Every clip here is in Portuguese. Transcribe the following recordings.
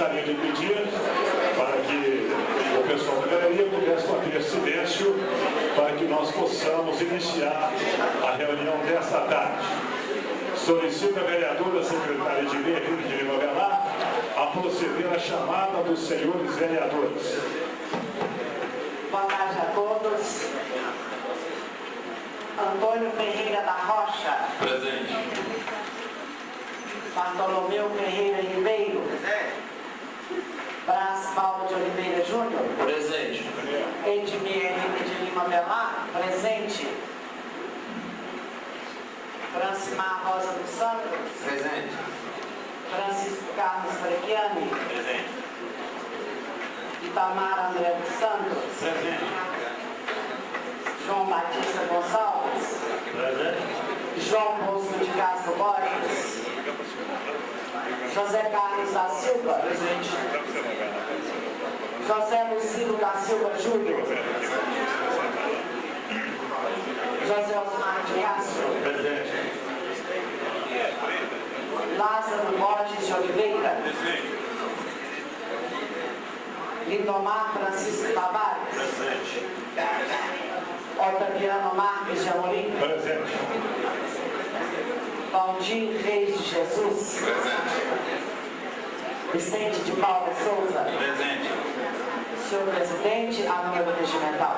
gostaria de pedir para que o pessoal da galeria pudesse manter silêncio para que nós possamos iniciar a reunião desta tarde. Solicito a vereadora secretária de Lei, de Lima Velar, a proceder à chamada dos senhores vereadores. Boa tarde a todos. Antônio Ferreira da Rocha. Presente. Bartolomeu Ferreira Ribeiro. Brás Paulo de Oliveira Júnior. Presente. Edmir Henrique de Lima Velar. Presente. Francimar Rosa dos Santos. Presente. Francisco Carlos Frechiani. Presente. Itamar André dos Santos. Presente. João Batista Gonçalves. Presente. João Bosco de Castro Borges. José Carlos da Silva. Presente. José Lucílio da Silva Júnior. José Osmar de Castro. Presente. Lázaro Borges de Oliveira. Lindomar Francisco Tavares. Presente. Otaviano Marques de Amorim. Presente. Valdir Reis de Jesus. Presente. Vicente de Paula Souza. Presente. Senhor presidente, a número regimental.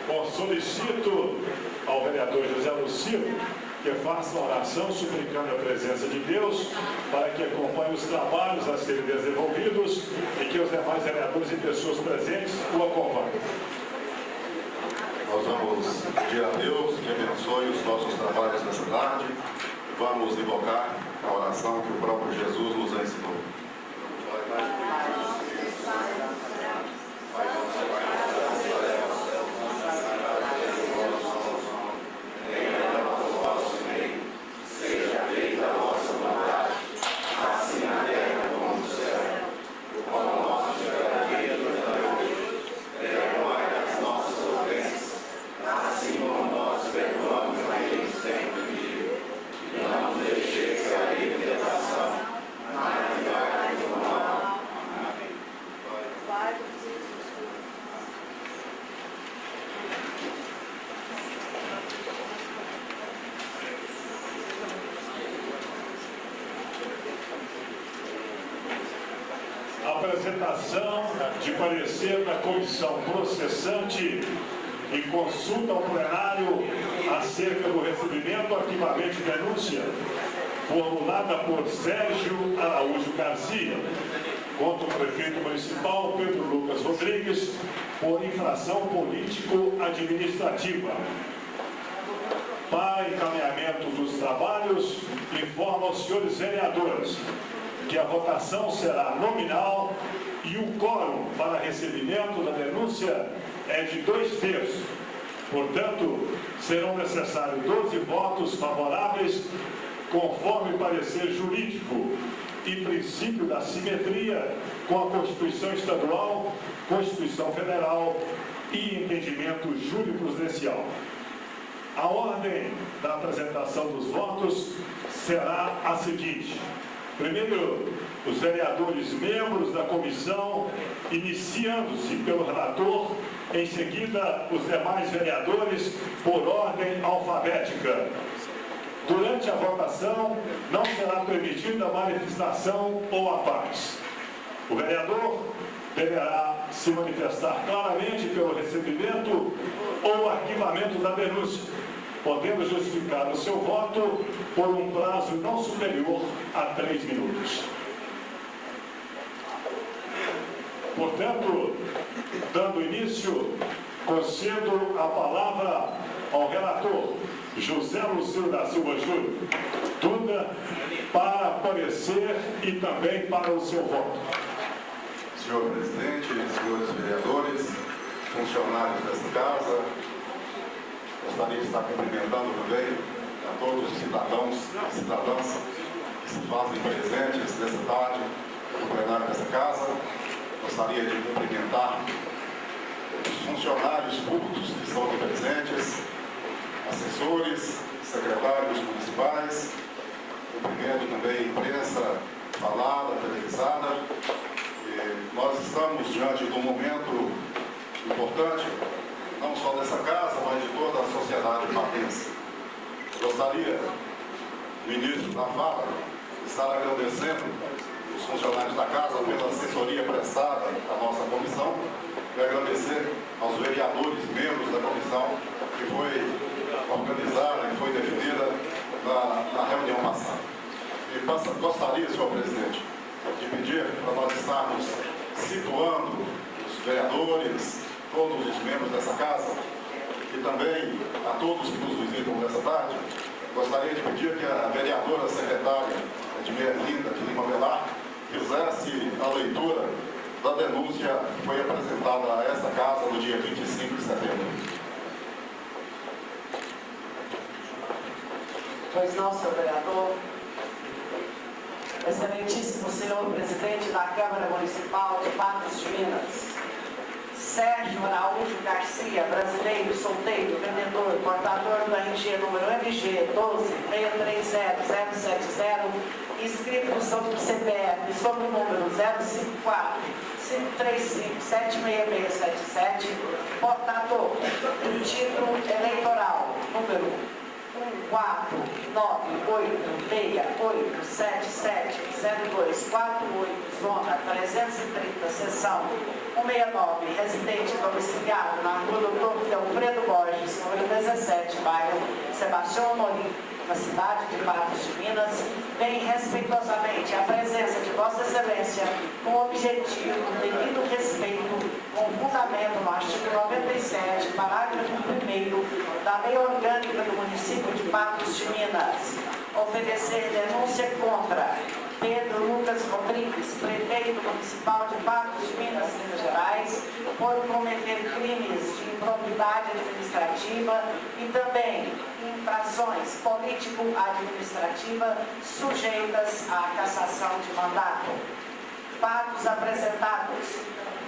Bom, solicito ao vereador José Lucílio que faça uma oração suplicando a presença de Deus para que acompanhe os trabalhos a serem desenvolvidos e que os demais vereadores e pessoas presentes o acompanhem. Nós vamos pedir a Deus que abençoe os nossos trabalhos nessa tarde. Vamos invocar a oração que o próprio Jesus nos ensinou. Apresentação de parecer da comissão processante e consulta ao plenário acerca do recebimento arquivamento de denúncia formulada por Sérgio Araújo Garcia contra o prefeito municipal Pedro Lucas Rodrigues por infração político-administrativa. Para encaminhamento dos trabalhos, informa aos senhores vereadores que a votação será nominal e o quórum para recebimento da denúncia é de 2/3. Portanto, serão necessários 12 votos favoráveis, conforme parecer jurídico e princípio da simetria com a Constituição Estadual, Constituição Federal e entendimento jurisprudencial. A ordem da apresentação dos votos será a seguinte. Primeiro, os vereadores membros da comissão, iniciando-se pelo relator, em seguida os demais vereadores por ordem alfabética. Durante a votação, não será permitida manifestação ou a paz. O vereador deverá se manifestar claramente pelo recebimento ou arquivamento da denúncia, podendo justificar o seu voto por um prazo não superior a 3 minutos. Portanto, dando início, concedo a palavra ao relator José Lucílio da Silva Júnior Duda para parecer e também para o seu voto. Senhor presidente, senhores vereadores, funcionários desta casa, gostaria de estar cumprimentando também a todos os cidadãos e cidadãs que se fazem presentes nesta tarde no plenário desta casa. Gostaria de cumprimentar funcionários públicos que estão aqui presentes, assessores, secretários municipais, cumprimento também a imprensa falada, televisada. Nós estamos diante de um momento importante, não só dessa casa, mas de toda a sociedade patense. Gostaria, no início da fala, de estar agradecendo os funcionários da casa pela assessoria prestada à nossa comissão e agradecer aos vereadores, membros da comissão, que foi organizada e foi definida na reunião passada. E gostaria, senhor presidente, de pedir para nós estarmos situando os vereadores, todos os membros dessa casa, e também a todos que nos visitam nessa tarde. Gostaria de pedir que a vereadora secretária Edmelinda de Lima Velar fizesse a leitura da denúncia que foi apresentada a esta casa no dia 25 de setembro. Pois não, senhor vereador. Excelentíssimo senhor presidente da Câmara Municipal de Patos de Minas, Sérgio Araújo Garcia, brasileiro, solteiro, vendedor, portador do RG número MG 12-630-070, inscrito no CPF sob o número 054-535-76677, portador do título eleitoral número 14986877024 zona 330, seção 169, residente domiciliado na rua Dr. Delfredo Borges, número 17, bairro Sebastião Amorim, na cidade de Patos de Minas, vem respeitosamente a presença de Vossa Excelência com o objetivo do devido respeito, com fundamento no artigo 97, parágrafo 1º da Lei Orgânica do Município de Patos de Minas, oferecer denúncia contra Pedro Lucas Rodrigues, prefeito municipal de Patos de Minas, Minas Gerais, por cometer crimes de improbidade administrativa e também infrações político-administrativas sujeitas à cassação de mandato. Fatos apresentados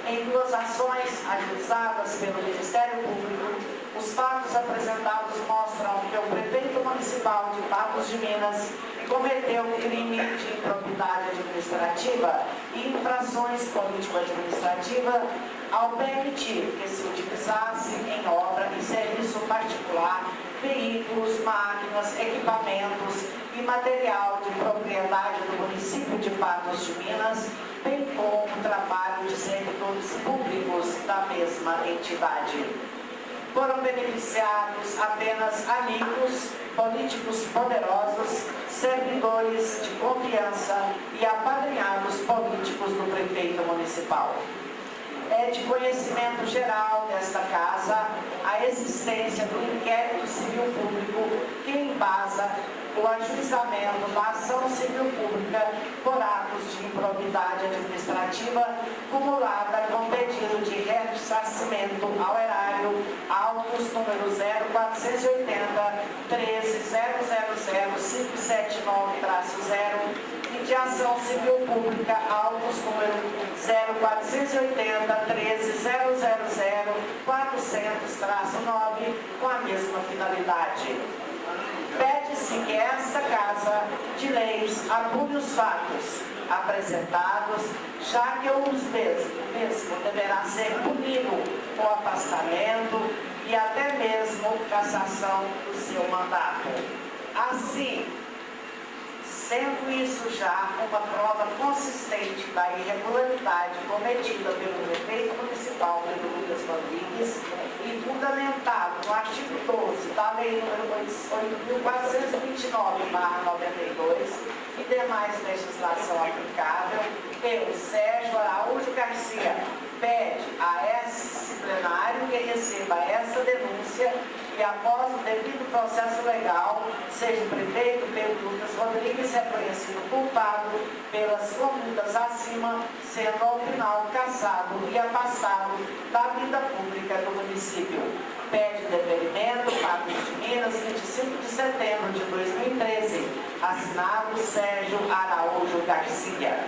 em duas ações ajuizadas pelo Ministério Público. Os fatos apresentados mostram que o prefeito municipal de Patos de Minas cometeu crime de improbidade administrativa e infrações político-administrativas ao permitir que se utilizasse em obra e serviço particular veículos, máquinas, equipamentos e material de propriedade do município de Patos de Minas, bem como o trabalho de servidores públicos da mesma entidade. Foram beneficiados apenas amigos, políticos poderosos, servidores de confiança e apadrinhados políticos do prefeito municipal. É de conhecimento geral desta casa a existência do inquérito civil público que embasa o ajuizamento da ação civil pública por atos de improbidade administrativa cumulada com pedido de ressarcimento ao erário autos número 0480-13-000-579-0 e de ação civil pública autos número 0480-13-000-400-9 com a mesma finalidade. Pede-se que esta Casa de Leis apure os fatos apresentados, já que o mesmo deverá ser punido com afastamento e até mesmo cassação do seu mandato. Assim, sendo isso já uma prova consistente da irregularidade cometida pelo prefeito municipal Pedro Lucas Rodrigues e fundamentado no artigo 12 da Lei nº 8.429/92 e demais legislação aplicável, eu, Sérgio Araújo Garcia, pede a esse plenário que receba essa denúncia e, após o devido processo legal, seja o prefeito Pedro Lucas Rodrigues reconhecido culpado pelas condutas acima, sendo ao final cassado e afastado da vida pública do município. Pede deferimento, Patos de Minas, 25 de setembro de 2013. Assinado Sérgio Araújo Garcia.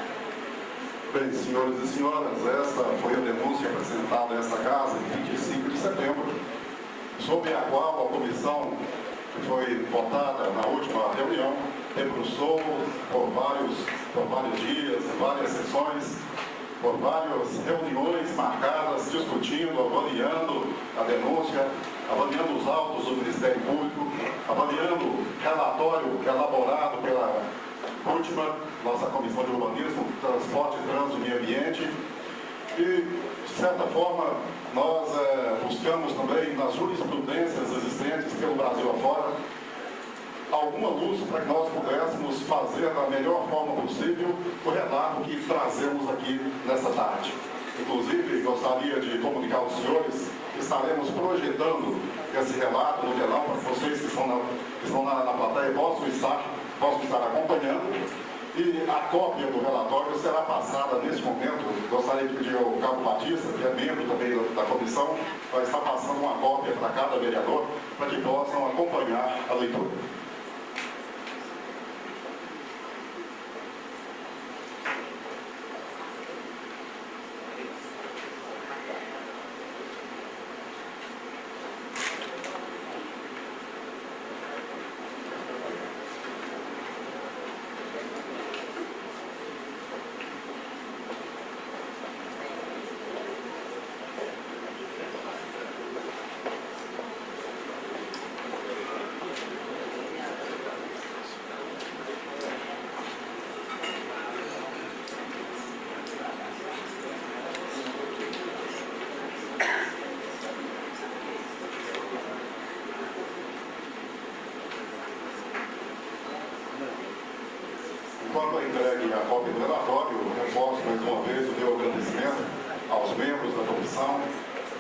Bem, senhores e senhoras, esta foi a denúncia apresentada a esta casa em 25 sobre a qual a comissão foi votada na última reunião, debruçou por vários dias, várias sessões, por várias reuniões marcadas, discutindo, avaliando a denúncia, avaliando os autos do Ministério Público, avaliando o relatório elaborado pela última, nossa Comissão de Urbanismo, Transporte, Trânsito e Meio Ambiente. E, de certa forma, nós buscamos também nas jurisprudências existentes pelo Brasil afora alguma luz para que nós pudéssemos fazer da melhor forma possível o relato que trazemos aqui nessa tarde. Inclusive, gostaria de comunicar aos senhores que estaremos projetando esse relato no telão para vocês que estão na plateia possam estar acompanhando. E a cópia do relatório será passada neste momento. Gostaria de pedir ao Cabo Batista, que é membro também da comissão, vai estar passando uma cópia para cada vereador, para que possam acompanhar a leitura. Enquanto entregue a cópia do relatório, reforço mais uma vez o meu agradecimento aos membros da comissão,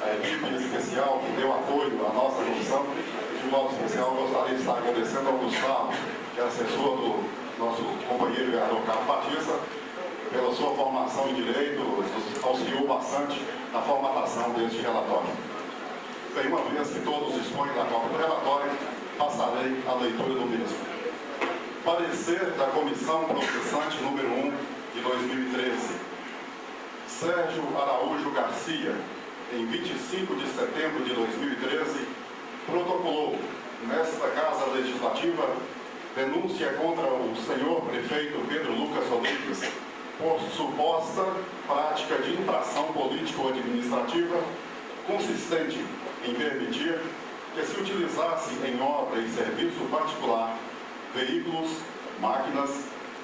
a equipe especial que deu apoio à nossa comissão. E, de modo especial, gostaria de estar agradecendo ao Gustavo, que é assessor do nosso companheiro vereador Carlos Batista, pela sua formação em Direito, nos auxiliou bastante na formatação deste relatório. Bem, uma vez que todos dispõem da cópia do relatório, passarei a leitura do mesmo. Parecer da Comissão Processante número 1 de 2013. Sérgio Araújo Garcia, em 25 de setembro de 2013, protocolou nesta Casa Legislativa denúncia contra o senhor prefeito Pedro Lucas Rodrigues por suposta prática de infração político-administrativa consistente em permitir que se utilizasse em obra e serviço particular veículos, máquinas,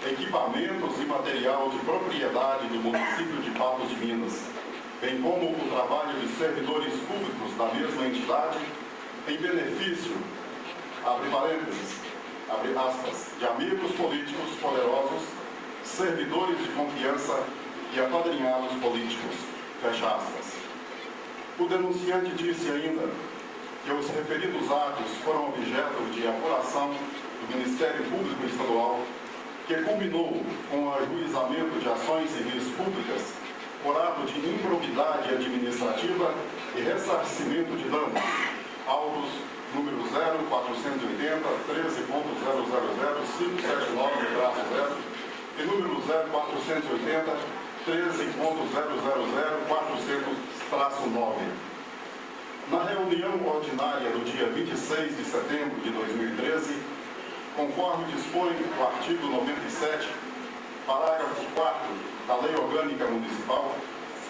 equipamentos e material de propriedade do município de Patos de Minas, bem como o trabalho de servidores públicos da mesma entidade em benefício, abre parênteses, abre aspas, de amigos políticos poderosos, servidores de confiança e apadrinhados políticos, fecha aspas. O denunciante disse ainda que os referidos atos foram objeto de apuração do Ministério Público Estadual, que culminou com o ajuizamento de ações civis públicas por ato de improbidade administrativa e ressarcimento de danos, autos número 0480 13.000.579-0 e número 0480 13.000.400-9. Na reunião ordinária do dia 26 de setembro de 2013, conforme dispõe o artigo 97, parágrafo 4 da Lei Orgânica Municipal,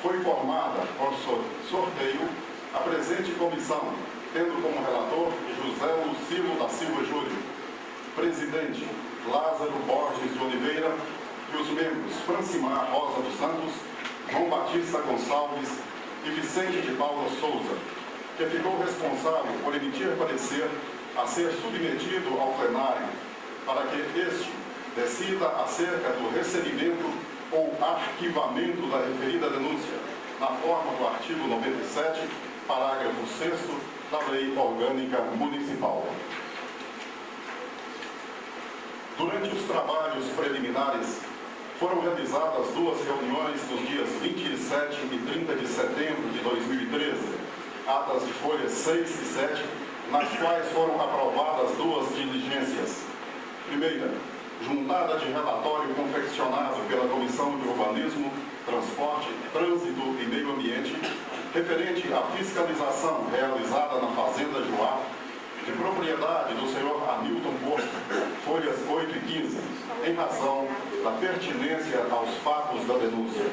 foi formada por sorteio a presente comissão, tendo como relator José Lucilo da Silva Júnior, presidente Lázaro Borges de Oliveira e os membros Francimar Rosa dos Santos, João Batista Gonçalves e Vicente de Paula Souza, que ficou responsável por emitir parecer a ser submetido ao plenário, para que este decida acerca do recebimento ou arquivamento da referida denúncia, na forma do artigo 97, parágrafo 6º da Lei Orgânica Municipal. Durante os trabalhos preliminares, foram realizadas duas reuniões nos dias 27 e 30 de setembro de 2013, atas de folhas 6 e 7, nas quais foram aprovadas duas diligências. Primeira, juntada de relatório confeccionado pela Comissão de Urbanismo, Transporte, Trânsito e Meio Ambiente, referente à fiscalização realizada na Fazenda Juá, de propriedade do senhor Hamilton Posto, folhas 8 e 15, em razão da pertinência aos fatos da denúncia.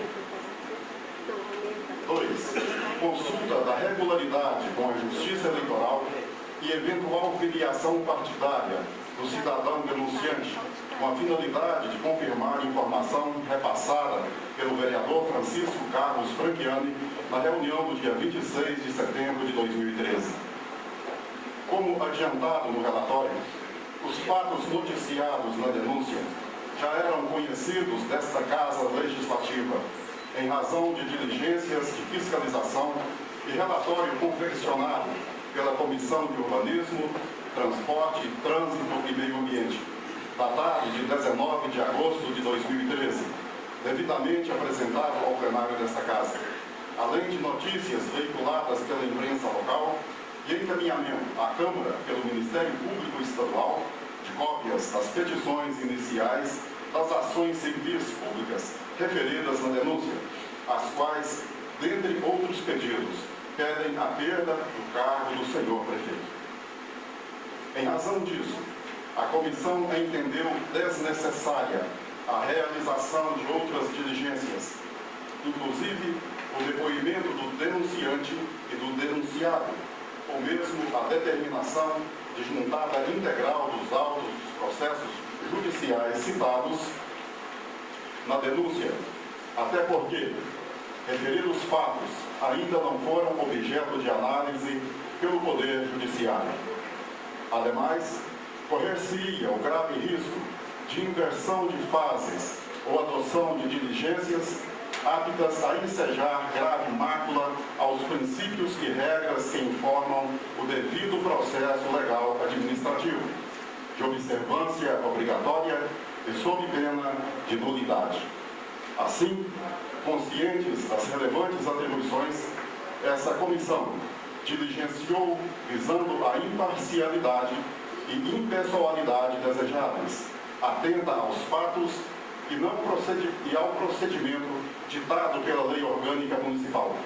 2. Consulta da regularidade com a Justiça Eleitoral e eventual filiação partidária do cidadão denunciante, com a finalidade de confirmar informação repassada pelo vereador Francisco Carlos Franchiani na reunião do dia 26 de setembro de 2013. Como adiantado no relatório, os fatos noticiados na denúncia já eram conhecidos desta Casa Legislativa, em razão de diligências de fiscalização e relatório confeccionado pela Comissão de Urbanismo, Transporte, Trânsito e Meio Ambiente, datado de 19 de agosto de 2013, devidamente apresentado ao plenário desta Casa, além de notícias veiculadas pela imprensa local e encaminhamento à Câmara pelo Ministério Público Estadual de cópias das petições iniciais das ações civis públicas referidas na denúncia, as quais, dentre outros pedidos, pedem a perda do cargo do senhor prefeito. Em razão disso, a comissão entendeu desnecessária a realização de outras diligências, inclusive o depoimento do denunciante e do denunciado, ou mesmo a determinação de juntada integral dos autos dos processos judiciais citados na denúncia, até porque referidos fatos ainda não foram objeto de análise pelo Poder Judiciário. Ademais, correr-se-ia o grave risco de inversão de fases ou adoção de diligências aptas a ensejar grave mácula aos princípios e regras que informam o devido processo legal administrativo, de observância obrigatória e sob pena de nulidade. Assim, conscientes das relevantes atribuições, essa comissão diligenciou visando a imparcialidade e impessoalidade desejáveis, atenta aos fatos e ao procedimento ditado pela Lei Orgânica Municipal,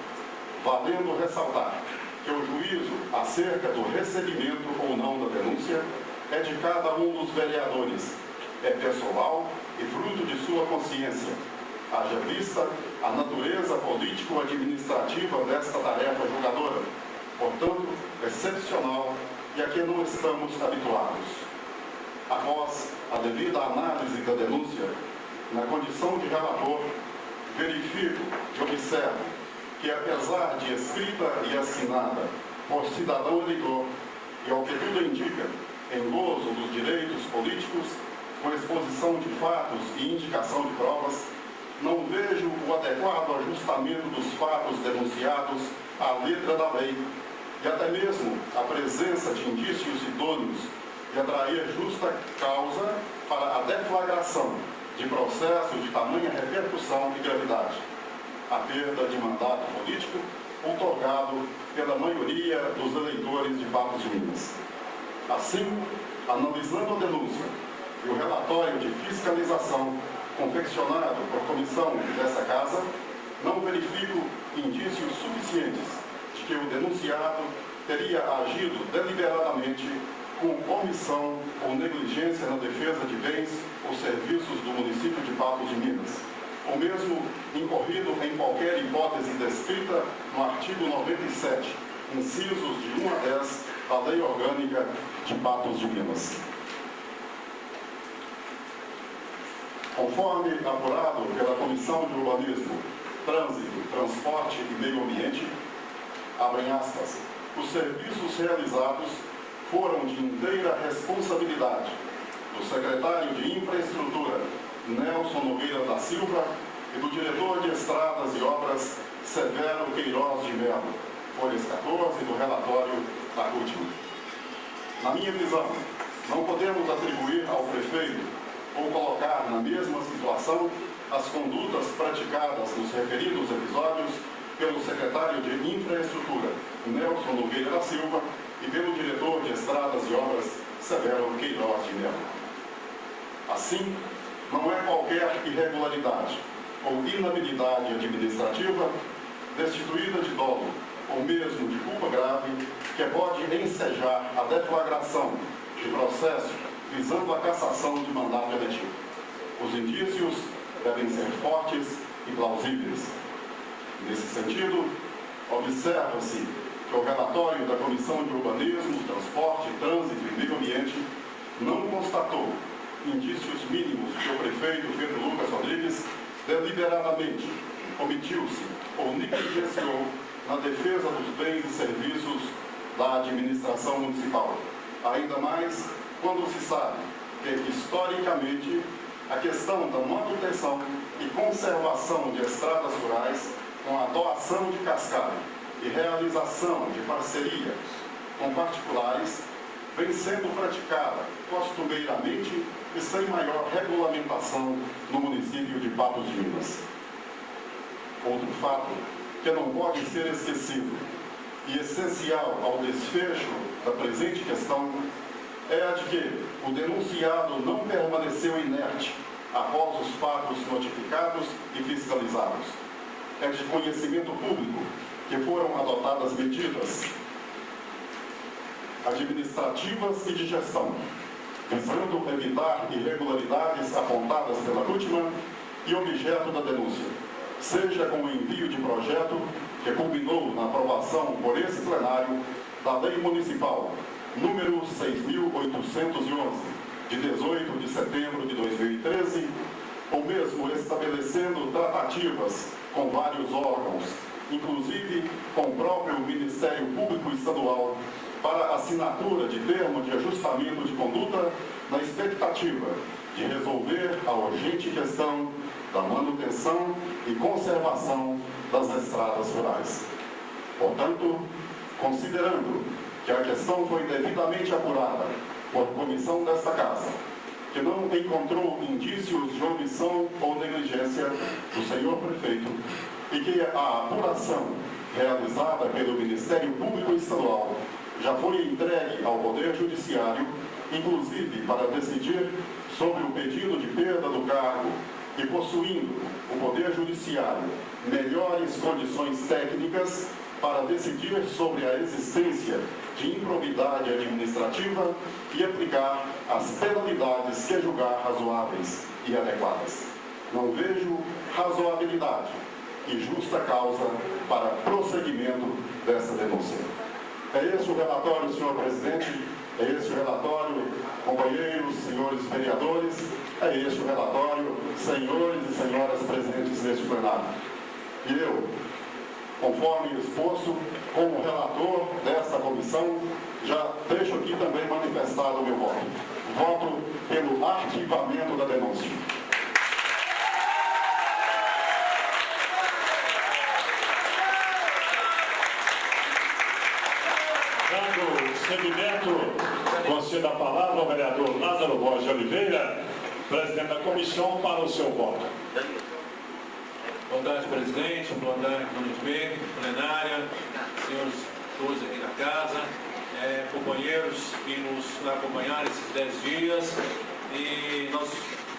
valendo ressaltar que o juízo acerca do recebimento ou não da denúncia é de cada um dos vereadores, é pessoal e fruto de sua consciência, haja vista a natureza político-administrativa desta tarefa julgadora, portanto, excepcional e a que não estamos habituados. Após a devida análise da denúncia, na condição de relator, verifico e observo que, apesar de escrita e assinada por cidadão eleitor, e ao que tudo indica, em gozo dos direitos políticos, com exposição de fatos e indicação de provas, não vejo o adequado ajustamento dos fatos denunciados à letra da lei e até mesmo a presença de indícios idôneos de atrair justa causa para a deflagração de processos de tamanha repercussão e gravidade, a perda de mandato político outorgado pela maioria dos eleitores de Patos de Minas. Assim, analisando a denúncia e o relatório de fiscalização confeccionado por comissão dessa Casa, não verifico indícios suficientes de que o denunciado teria agido deliberadamente com omissão ou negligência na defesa de bens ou serviços do município de Patos de Minas, ou mesmo incorrido em qualquer hipótese descrita no artigo 97, incisos de 1 a 10 da Lei Orgânica de Patos de Minas. Conforme apurado pela Comissão de Urbanismo, Trânsito, Transporte e Meio Ambiente, abrem aspas, os serviços realizados foram de inteira responsabilidade do secretário de Infraestrutura, Nelson Nogueira da Silva, e do diretor de Estradas e Obras, Severo Queiroz de Melo, folhas 14 do relatório da CUTM. Na minha visão, não podemos atribuir ao prefeito ou colocar na mesma situação as condutas praticadas nos referidos episódios pelo secretário de Infraestrutura, Nelson Nogueira da Silva, e pelo diretor de Estradas e Obras, Severo Queiroz de Melo. Assim, não é qualquer irregularidade ou inabilidade administrativa, destituída de dolo ou mesmo de culpa grave, que pode ensejar a deflagração de processo visando a cassação de mandato eletivo. Os indícios devem ser fortes e plausíveis. Nesse sentido, observa-se que o relatório da Comissão de Urbanismo, Transporte, Trânsito e Meio Ambiente não constatou indícios mínimos que o prefeito Pedro Lucas Rodrigues deliberadamente omitiu-se ou negligenciou na defesa dos bens e serviços da administração municipal. Ainda mais quando se sabe que, historicamente, a questão da manutenção e conservação de estradas rurais com a doação de cascalho e realização de parceria com particulares vem sendo praticada costumeiramente e sem maior regulamentação no município de Patos de Minas. Outro fato que não pode ser esquecido e essencial ao desfecho da presente questão é a de que o denunciado não permaneceu inerte após os fatos notificados e fiscalizados. É de conhecimento público que foram adotadas medidas administrativas e de gestão, visando evitar irregularidades apontadas pela última e objeto da denúncia, seja com o envio de projeto que culminou na aprovação por esse plenário da Lei Municipal número 6.811, de 18 de setembro de 2013, ou mesmo estabelecendo tratativas com vários órgãos, inclusive com o próprio Ministério Público Estadual, para assinatura de termo de ajustamento de conduta na expectativa de resolver a urgente questão da manutenção e conservação das estradas rurais. Portanto, considerando que a questão foi devidamente apurada por comissão desta Casa, que não encontrou indícios de omissão ou negligência do senhor prefeito e que a apuração realizada pelo Ministério Público Estadual já foi entregue ao Poder Judiciário, inclusive para decidir sobre o pedido de perda do cargo e possuindo o Poder Judiciário melhores condições técnicas para decidir sobre a existência de improbidade administrativa e aplicar as penalidades que julgar razoáveis e adequadas. Não vejo razoabilidade e justa causa para prosseguimento dessa denúncia. É esse o relatório, senhor presidente, é esse o relatório, companheiros, senhores vereadores, é esse o relatório, senhores e senhoras presentes neste plenário. E eu, conforme exposto, como relator desta comissão, já deixo aqui também manifestado o meu voto. Voto pelo arquivamento da denúncia. Dando seguimento, concedo a palavra ao vereador Lázaro Borges de Oliveira, presidente da comissão, para o seu voto. Boa tarde, presidente. Boa tarde, Dona plenária, senhores todos aqui da casa, companheiros que nos acompanharam esses 10 dias. E nós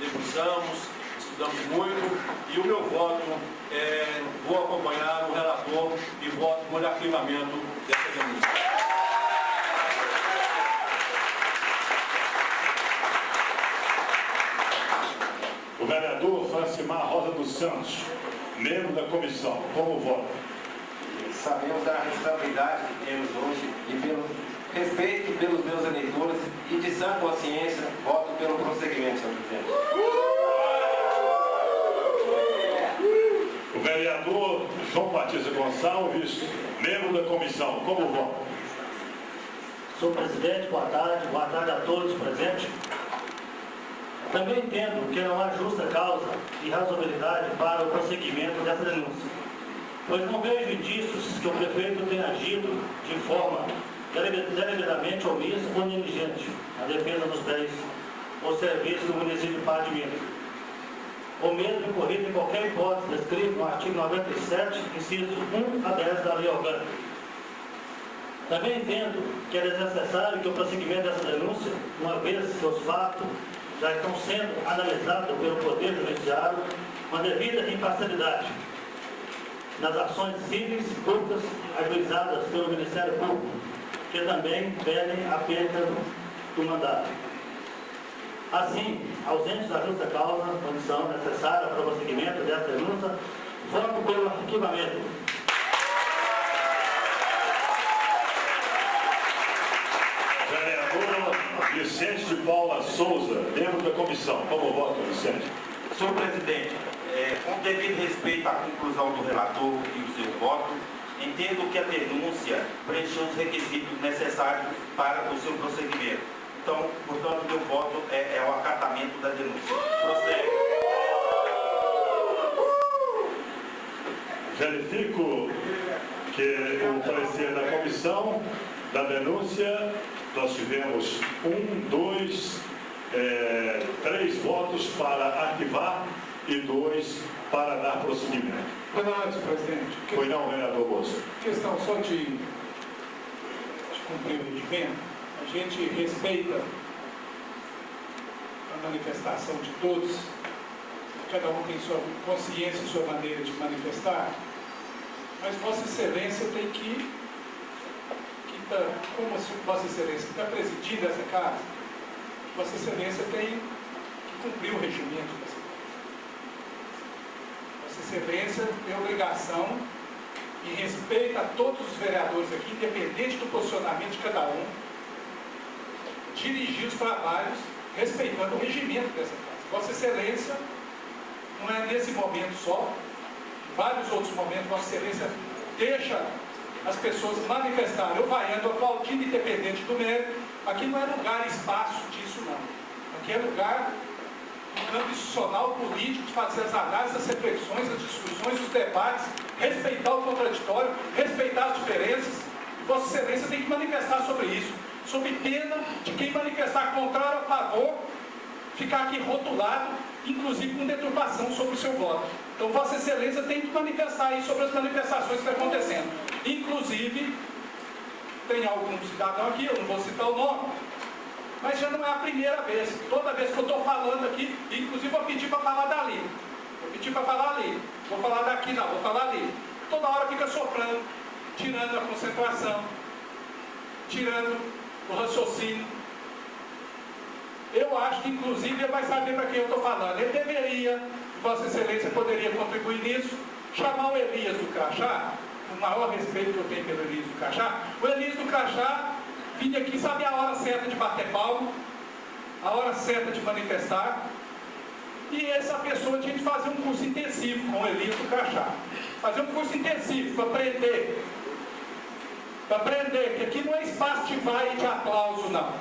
debruçamos, estudamos muito, e o meu voto vou acompanhar o relator e voto por arquivamento dessa denúncia. O vereador Francimar Rosa dos Santos, membro da comissão, como vota? Sabemos da responsabilidade que temos hoje e pelo respeito pelos meus eleitores e de sã consciência, voto pelo prosseguimento, senhor presidente. O vereador João Batista Gonçalves, membro da comissão, como vota? Senhor presidente, boa tarde a todos presentes. Também entendo que não há justa causa e razoabilidade para o prosseguimento dessa denúncia, pois não vejo indícios que o prefeito tenha agido de forma deliberadamente omissa ou negligente na defesa dos bens ou serviços do município de Patos de Minas, ou mesmo incorrido em qualquer hipótese descrita no artigo 97, incisos 1 a 10 da Lei Orgânica. Também entendo que é desnecessário que o prosseguimento dessa denúncia, uma vez que os fatos já estão sendo analisados pelo Poder Judiciário com a devida imparcialidade nas ações cíveis públicas ajuizadas pelo Ministério Público, que também pedem a perda do mandato. Assim, ausentes da justa causa, condição necessária para o prosseguimento desta denúncia, voto pelo arquivamento. Vereador Vicente de Paula Souza, membro da comissão. Como vota, Vicente? Senhor presidente, com devido respeito à conclusão do relator e o seu voto, entendo que a denúncia preencheu os requisitos necessários para o seu prosseguimento. Então, portanto, meu voto é o acatamento da denúncia. Prossegue. Verifico que o parecer da comissão da denúncia, nós tivemos 3 votos para arquivar e 2 para dar prosseguimento. Boa noite, presidente. Foi não, vereador Bolsa. Questão só de cumprir o regimento. A gente respeita a manifestação de todos. Cada um tem sua consciência e sua maneira de manifestar. Mas Vossa Excelência tem que como Vossa Excelência está presidindo essa casa, Vossa Excelência tem que cumprir o regimento dessa casa. Vossa Excelência tem obrigação, em respeito a todos os vereadores aqui, independente do posicionamento de cada um, dirigir os trabalhos respeitando o regimento dessa casa. Vossa Excelência, não é nesse momento só, em vários outros momentos, Vossa Excelência deixa as pessoas manifestarem, ou vaiando, aplaudindo, independente do mérito. Aqui não é lugar e espaço disso, não. Aqui é lugar no campo institucional, político, de fazer as análises, as reflexões, as discussões, os debates, respeitar o contraditório, respeitar as diferenças. Vossa Excelência tem que manifestar sobre isso, sob pena de quem manifestar contrário ou a favor, ficar aqui rotulado, inclusive com deturpação sobre o seu voto. Então, Vossa Excelência tem que manifestar aí sobre as manifestações que estão acontecendo. Inclusive, tem algum cidadão aqui, eu não vou citar o nome, mas já não é a primeira vez. Toda vez que eu estou falando aqui, inclusive vou pedir para falar dali. Vou pedir para falar ali. Vou falar daqui não, vou falar ali. Toda hora fica soprando, tirando a concentração, tirando o raciocínio. Eu acho que, inclusive, ele vai saber para quem eu estou falando. Ele deveria, Vossa Excelência poderia contribuir nisso, chamar o Elias do Crachá, o maior respeito que eu tenho pelo Elias do Crachá. O Elias do Crachá vinha aqui, sabe a hora certa de bater palmo, a hora certa de manifestar, e essa pessoa tinha de fazer um curso intensivo com o Elias do Crachá. Fazer um curso intensivo para aprender. Para aprender que aqui não é espaço de vai e de aplauso, não.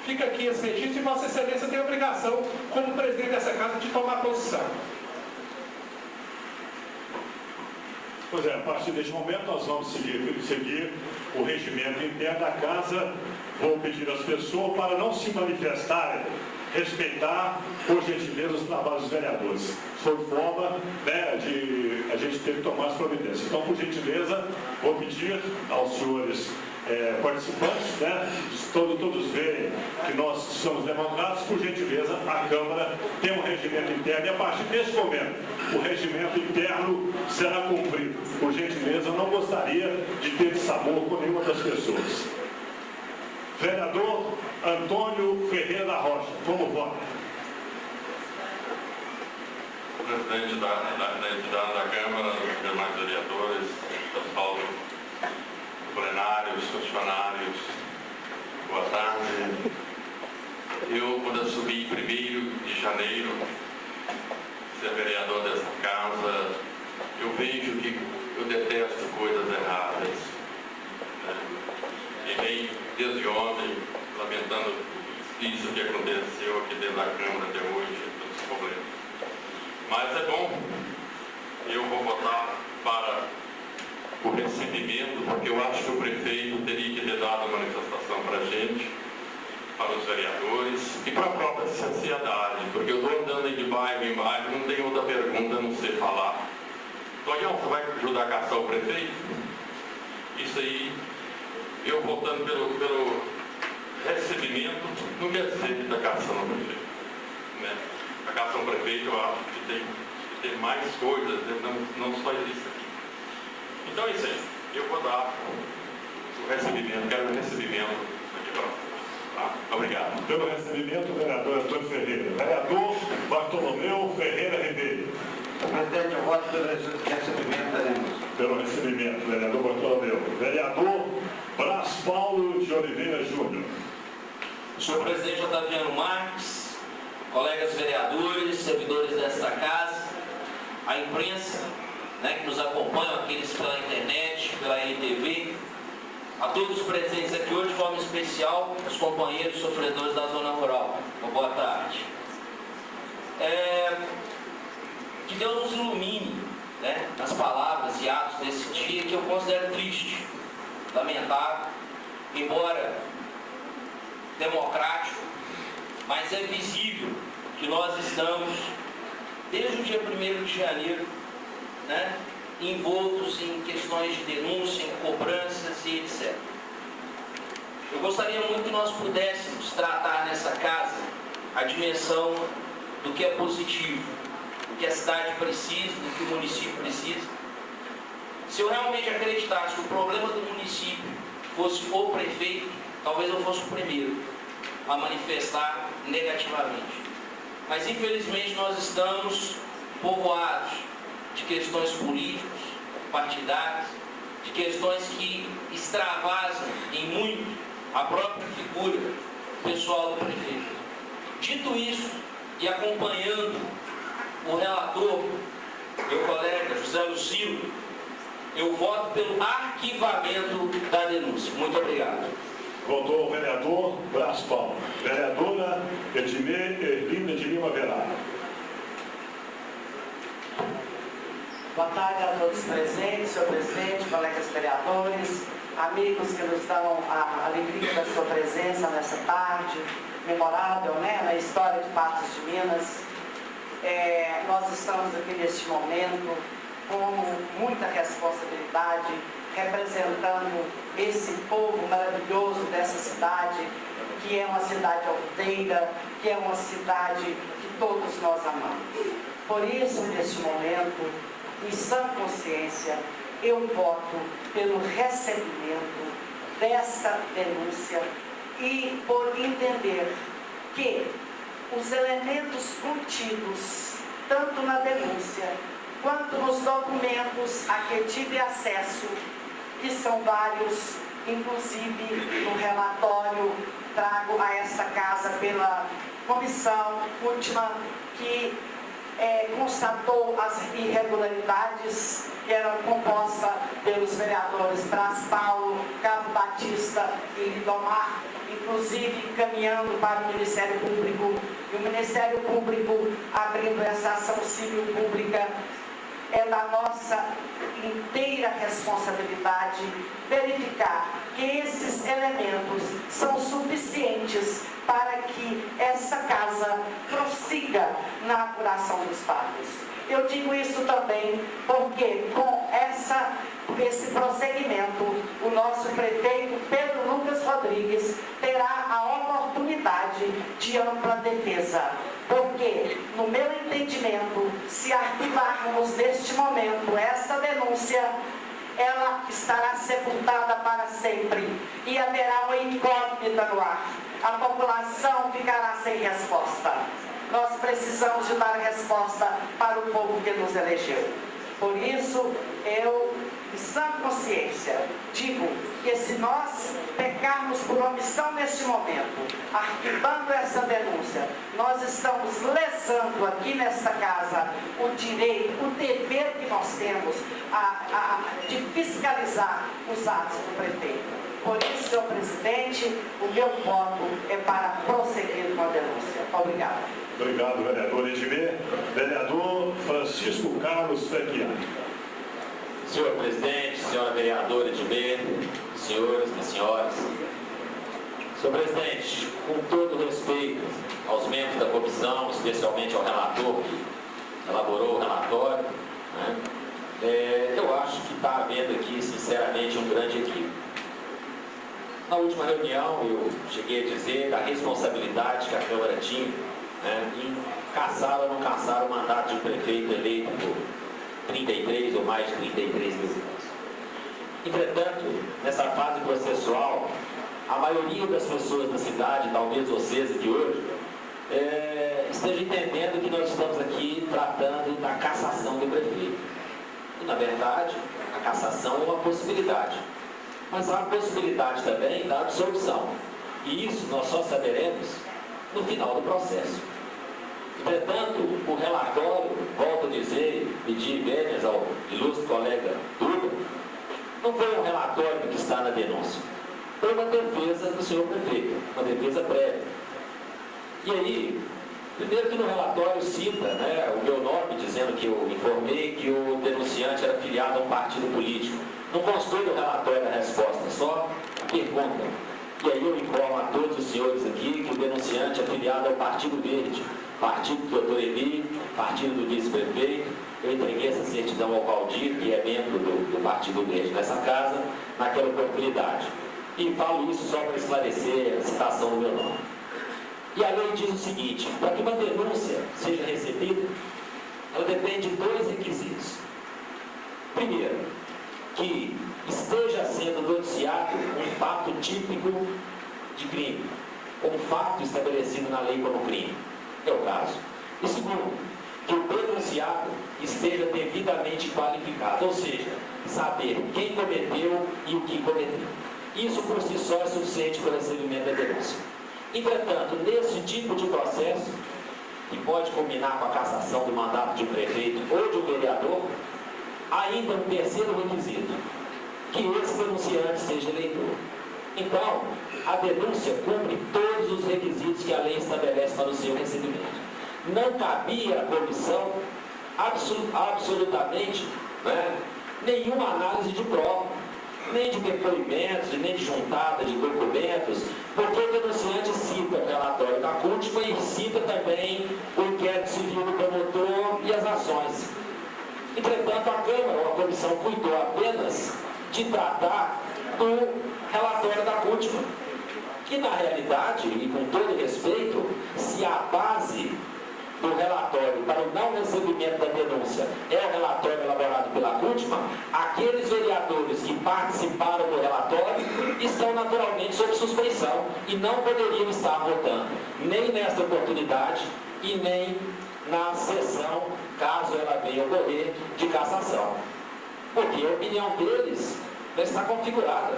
Fica aqui esse registro e Vossa Excelência tem a obrigação, como presidente dessa casa, de tomar posição. Pois é, a partir deste momento nós vamos seguir o regimento interno da casa. Vou pedir às pessoas para não se manifestarem, respeitar, por gentileza, os trabalhos dos vereadores. Sob forma, né, de a gente ter que tomar as providências. Então, por gentileza, vou pedir aos senhores participantes, né, todos verem que nós somos democratas, por gentileza, a Câmara tem um regimento interno e a partir desse momento o regimento interno será cumprido. Por gentileza, eu não gostaria de ter sabor com nenhuma das pessoas. Vereador Antônio Ferreira da Rocha, como vota? Presidente da entidade da Câmara, dos demais vereadores, pessoal do plenário, os funcionários, boa tarde. Eu, quando assumi 1º de janeiro, ser vereador dessa casa, eu vejo que eu detesto coisas erradas. E venho desde ontem lamentando isso que aconteceu aqui dentro da Câmara até hoje, todos os problemas. Mas é bom, eu vou votar para o recebimento, porque eu acho que o prefeito teria que ter dado a manifestação para a gente, para os vereadores e para a própria sociedade, porque eu estou andando aí de bairro em bairro, não tem outra pergunta a não ser falar. Tonhão, você vai ajudar a caçar o prefeito? Isso aí, eu votando pelo recebimento, não quer dizer que está caçando o prefeito. Né? A caçar o prefeito, eu acho que tem mais coisas, não só isso aqui. Então é isso aí. Eu vou dar o recebimento, quero o recebimento aqui para tá? Obrigado. Pelo recebimento, o vereador Antônio Ferreira. Vereador Bartolomeu Ferreira Ribeiro. Presidente, eu voto pelo recebimento da denúncia. Pelo recebimento, vereador Bartolomeu. Vereador Brás Paulo de Oliveira Júnior. Senhor presidente Otaviano Marques, colegas vereadores, servidores desta casa, a imprensa, né, que nos acompanham, aqueles pela internet, pela NTV, a todos os presentes aqui hoje, de forma especial, os companheiros sofredores da zona rural. Uma boa tarde. Que Deus nos ilumine, né, nas palavras e atos desse dia, que eu considero triste, lamentável, embora democrático, mas é visível que nós estamos, desde o dia 1º de janeiro, né, envoltos em questões de denúncia, em cobranças e etc. Eu gostaria muito que nós pudéssemos tratar nessa casa a dimensão do que é positivo, do que a cidade precisa, do que o município precisa. Se eu realmente acreditasse que o problema do município fosse o prefeito, talvez eu fosse o primeiro a manifestar negativamente. Mas infelizmente nós estamos povoados de questões políticas, partidárias, de questões que extravasam em muito a própria figura pessoal do prefeito. Dito isso, e acompanhando o relator, meu colega José Lucilo, eu voto pelo arquivamento da denúncia. Muito obrigado. Votou o vereador Brás Paulo. Vereadora Edmê Erlinda de Lima Velar. Boa tarde a todos presentes, senhor presidente, colegas vereadores, amigos que nos dão a alegria da sua presença nessa tarde memorável, né, na história de Patos de Minas. Nós estamos aqui neste momento com muita responsabilidade, representando esse povo maravilhoso dessa cidade, que é uma cidade ordeira, que é uma cidade que todos nós amamos. Por isso, neste momento, em sã consciência, eu voto pelo recebimento dessa denúncia e por entender que os elementos contidos, tanto na denúncia quanto nos documentos a que tive acesso, que são vários, inclusive no relatório trago a essa casa pela comissão última que constatou as irregularidades que eram compostas pelos vereadores Brás Paulo, Cabo Batista e Lidomar, inclusive caminhando para o Ministério Público, e o Ministério Público abrindo essa ação civil pública. É da nossa inteira responsabilidade verificar que esses elementos são suficientes para que essa casa prossiga na apuração dos fatos. Eu digo isso também porque com esse prosseguimento, o nosso prefeito Pedro Lucas Rodrigues terá a oportunidade de ampla defesa. Porque, no meu entendimento, se arquivarmos neste momento essa denúncia, ela estará sepultada para sempre e haverá uma incógnita no ar. A população ficará sem resposta. Nós precisamos de dar resposta para o povo que nos elegeu. Por isso, eu, em sã consciência, digo que se nós pecarmos por omissão neste momento, arquivando essa denúncia, nós estamos lesando aqui nesta casa o direito, o dever que nós temos de fiscalizar os atos do prefeito. Por isso, senhor presidente, o meu voto é para prosseguir com a denúncia. Obrigado. Obrigado, vereador Edmê. Vereador Francisco Carlos Fequiano. Senhor presidente, senhora vereadora Edmê, senhores e senhoras. Senhor presidente, com todo respeito aos membros da comissão, especialmente ao relator que elaborou o relatório, né, eu acho que está havendo aqui, sinceramente, um grande equívoco. Na última reunião, eu cheguei a dizer da responsabilidade que a Câmara tinha, né, em caçar ou não caçar o mandato de um prefeito eleito por 33 ou mais de 33 mil votos. Entretanto, nessa fase processual, a maioria das pessoas da cidade, talvez vocês aqui hoje, esteja entendendo que nós estamos aqui tratando da cassação do prefeito. E, na verdade, a cassação é uma possibilidade. Mas há a possibilidade também da absolvição. E isso nós só saberemos no final do processo. Entretanto, o relatório, volto a dizer, pedir bênçãos ao ilustre colega Duda, não foi um relatório que está na denúncia. Foi uma defesa do senhor prefeito, uma defesa prévia. E aí, primeiro que no relatório cita o meu nome, dizendo que eu informei que o denunciante era filiado a um partido político. Não constou no relatório a resposta, só a pergunta. E aí eu informo a todos os senhores aqui que o denunciante é filiado ao Partido Verde, partido do doutor Eli, partido do vice-prefeito. Eu entreguei essa certidão ao Valdir, que é membro do Partido Verde nessa casa, naquela oportunidade. E falo isso só para esclarecer a citação do meu nome. E a lei diz o seguinte: para que uma denúncia seja recebida, ela depende de dois requisitos. Primeiro, que esteja sendo noticiado um fato típico de crime, ou um fato estabelecido na lei como crime. É o caso. E segundo, que o denunciado esteja devidamente qualificado, ou seja, saber quem cometeu e o que cometeu. Isso por si só é suficiente para o recebimento da denúncia. Entretanto, nesse tipo de processo, que pode culminar com a cassação do mandato de um prefeito ou de um vereador, ainda um terceiro requisito, que esse denunciante seja eleitor. Então, a denúncia cumpre todos os requisitos que a lei estabelece para o seu recebimento. Não cabia à comissão absolutamente nenhuma análise de prova, nem de depoimentos, nem de juntada de documentos, porque o denunciante cita o relatório da CUTMA e cita também o inquérito civil do promotor e as ações. Entretanto, a Câmara ou a comissão cuidou apenas de tratar do relatório da CUTMA, que na realidade, e com todo respeito, se a base do relatório para o não recebimento da denúncia é o relatório elaborado pela CUTMA, aqueles vereadores que participaram do relatório estão naturalmente sob suspeição e não poderiam estar votando, nem nesta oportunidade e nem na sessão, caso ela venha ocorrer, de cassação. Porque a opinião deles já está configurada.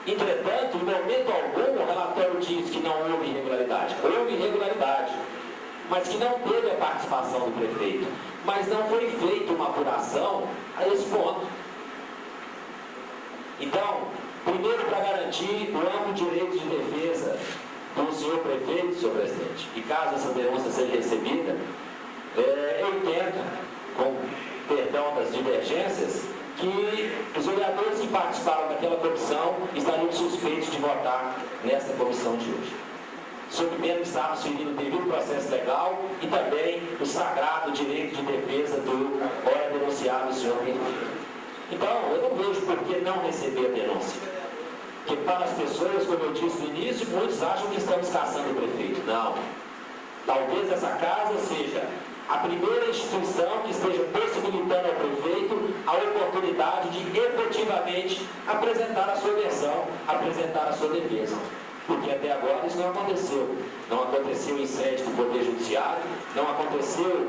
Entretanto, em momento algum, o relatório diz que não houve irregularidade. Houve irregularidade, mas que não teve a participação do prefeito. Mas não foi feita uma apuração a esse ponto. Então, primeiro, para garantir o amplo direito de defesa do senhor prefeito, senhor presidente, e caso essa denúncia seja recebida, eu entendo, com perdão das divergências, que os vereadores que participaram daquela comissão estariam suspeitos de votar nesta comissão de hoje, sob pena de estarmos seguindo o devido processo legal e também o sagrado direito de defesa do ora denunciado senhor prefeito. Então, eu não vejo por que não receber a denúncia. Porque para as pessoas, como eu disse no início, muitos acham que estamos caçando o prefeito. Não. Talvez essa casa seja a primeira instituição que esteja possibilitando ao prefeito a oportunidade de efetivamente apresentar a sua versão, apresentar a sua defesa. Porque até agora isso não aconteceu. Não aconteceu em sede do Poder Judiciário, não aconteceu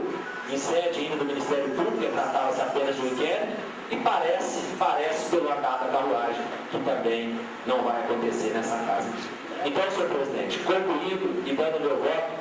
em sede ainda do Ministério Público, que tratava-se apenas de um inquérito, e parece pelo andar da carruagem, que também não vai acontecer nessa casa. Então, senhor presidente, concluindo e dando meu voto,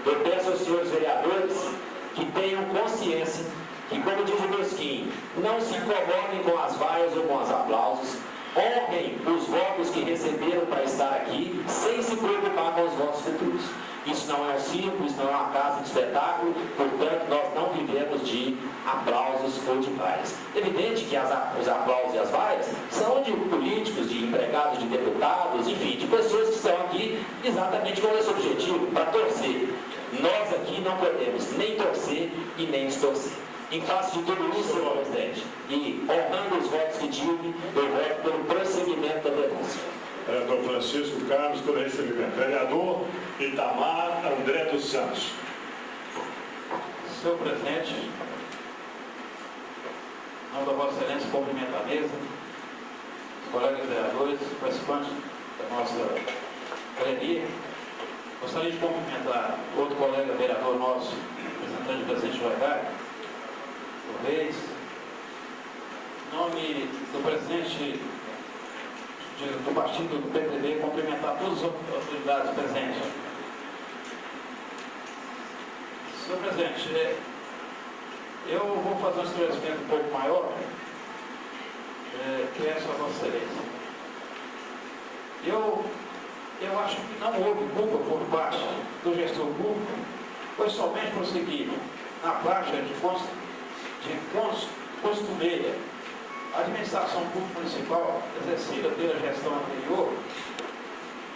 eu peço aos senhores vereadores que tenham consciência que, como diz o Mesquinho, não se incomodem com as vaias ou com os aplausos, honrem os votos que receberam para estar aqui, sem se preocupar com os votos futuros. Isso não é um circo, isso não é uma casa de espetáculo, portanto, nós não vivemos de aplausos ou de vaias. Evidente que os aplausos e as vaias são de políticos, de empregados, de deputados, enfim, de pessoas que estão aqui exatamente com esse objetivo, para torcer. Nós aqui não podemos nem torcer e nem distorcer. Em face de tudo isso, senhor presidente, e honrando os votos que tive, eu voto pelo prosseguimento da denúncia. Vereador Francisco Carlos, pelo recebimento. Vereador Itamar André dos Santos. Senhor presidente, em nome da Vossa Excelência, cumprimento a mesa. colegas vereadores, participantes da nossa galeria. Gostaria de cumprimentar outro colega vereador nosso, representante do presidente Vaidade, o Reis, em nome do presidente do partido do PTB, cumprimentar todas as autoridades presentes. Senhor presidente, eu vou fazer um esclarecimento um pouco maior, que é essa Vossa Excelência. Eu acho que não houve culpa por parte do gestor público, foi somente prosseguir na prática de costumeira administração pública municipal exercida pela gestão anterior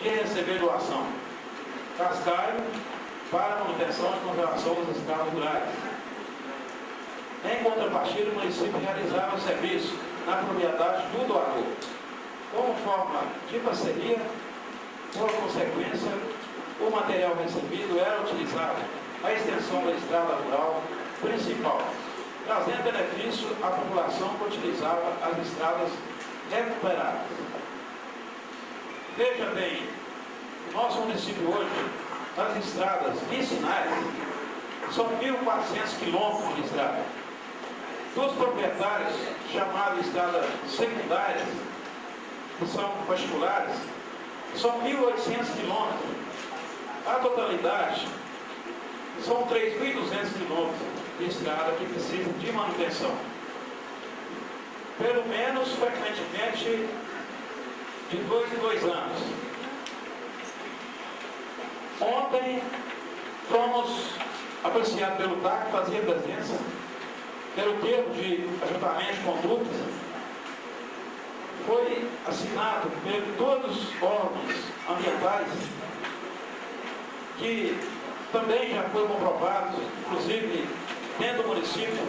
de receber doação cascalho para a manutenção e congelação das estradas rurais. Em contrapartida, o município realizava o serviço na propriedade do doador, como forma de parceria. Por consequência, o material recebido era utilizado na extensão da estrada rural principal, trazendo benefício à população que utilizava as estradas recuperadas. Veja bem, o nosso município hoje, nas estradas vicinais, são 1.400 quilômetros de estrada. Dos proprietários, chamadas estradas secundárias, que são particulares, são 1.800 quilômetros. A totalidade são 3.200 quilômetros de estrada que precisam de manutenção. Pelo menos, frequentemente, de 2 em 2 anos. Ontem, fomos apreciados pelo TAC, que fazia presença, pelo termo de ajuntamento de condutas, foi assinado por todos os órgãos ambientais, que também já foi comprovado, inclusive dentro do município,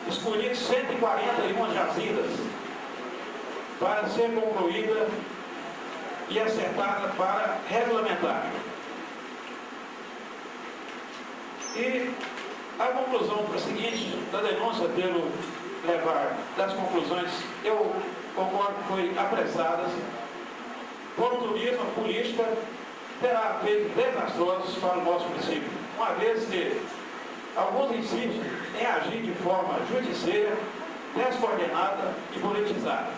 escolhido 141 jazidas para ser concluída e acertada para regulamentar. E a conclusão foi a seguinte, da denúncia pelo levar das conclusões, eu concordo que foi apressadas, por turismo, a política terá efeitos desastrosos para o nosso município, uma vez que alguns insistem em agir de forma judiceira, descoordenada e politizada.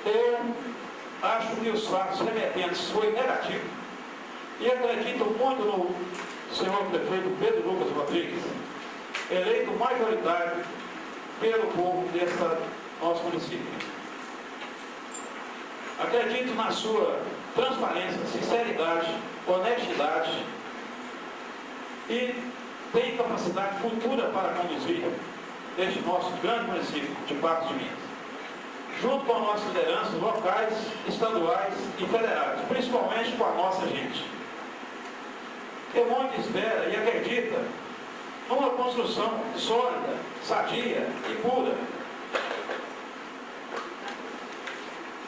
Eu acho que os fatos remetentes foi negativo e acredito muito no senhor prefeito Pedro Lucas Rodrigues, eleito majoritário pelo povo desse nosso município. Acredito na sua transparência, sinceridade, honestidade e tem capacidade futura para conduzir este nosso grande município de Patos de Minas, junto com as nossas lideranças locais, estaduais e federais, principalmente com a nossa gente. Eu muito espero e acredita numa construção sólida, sadia e pura.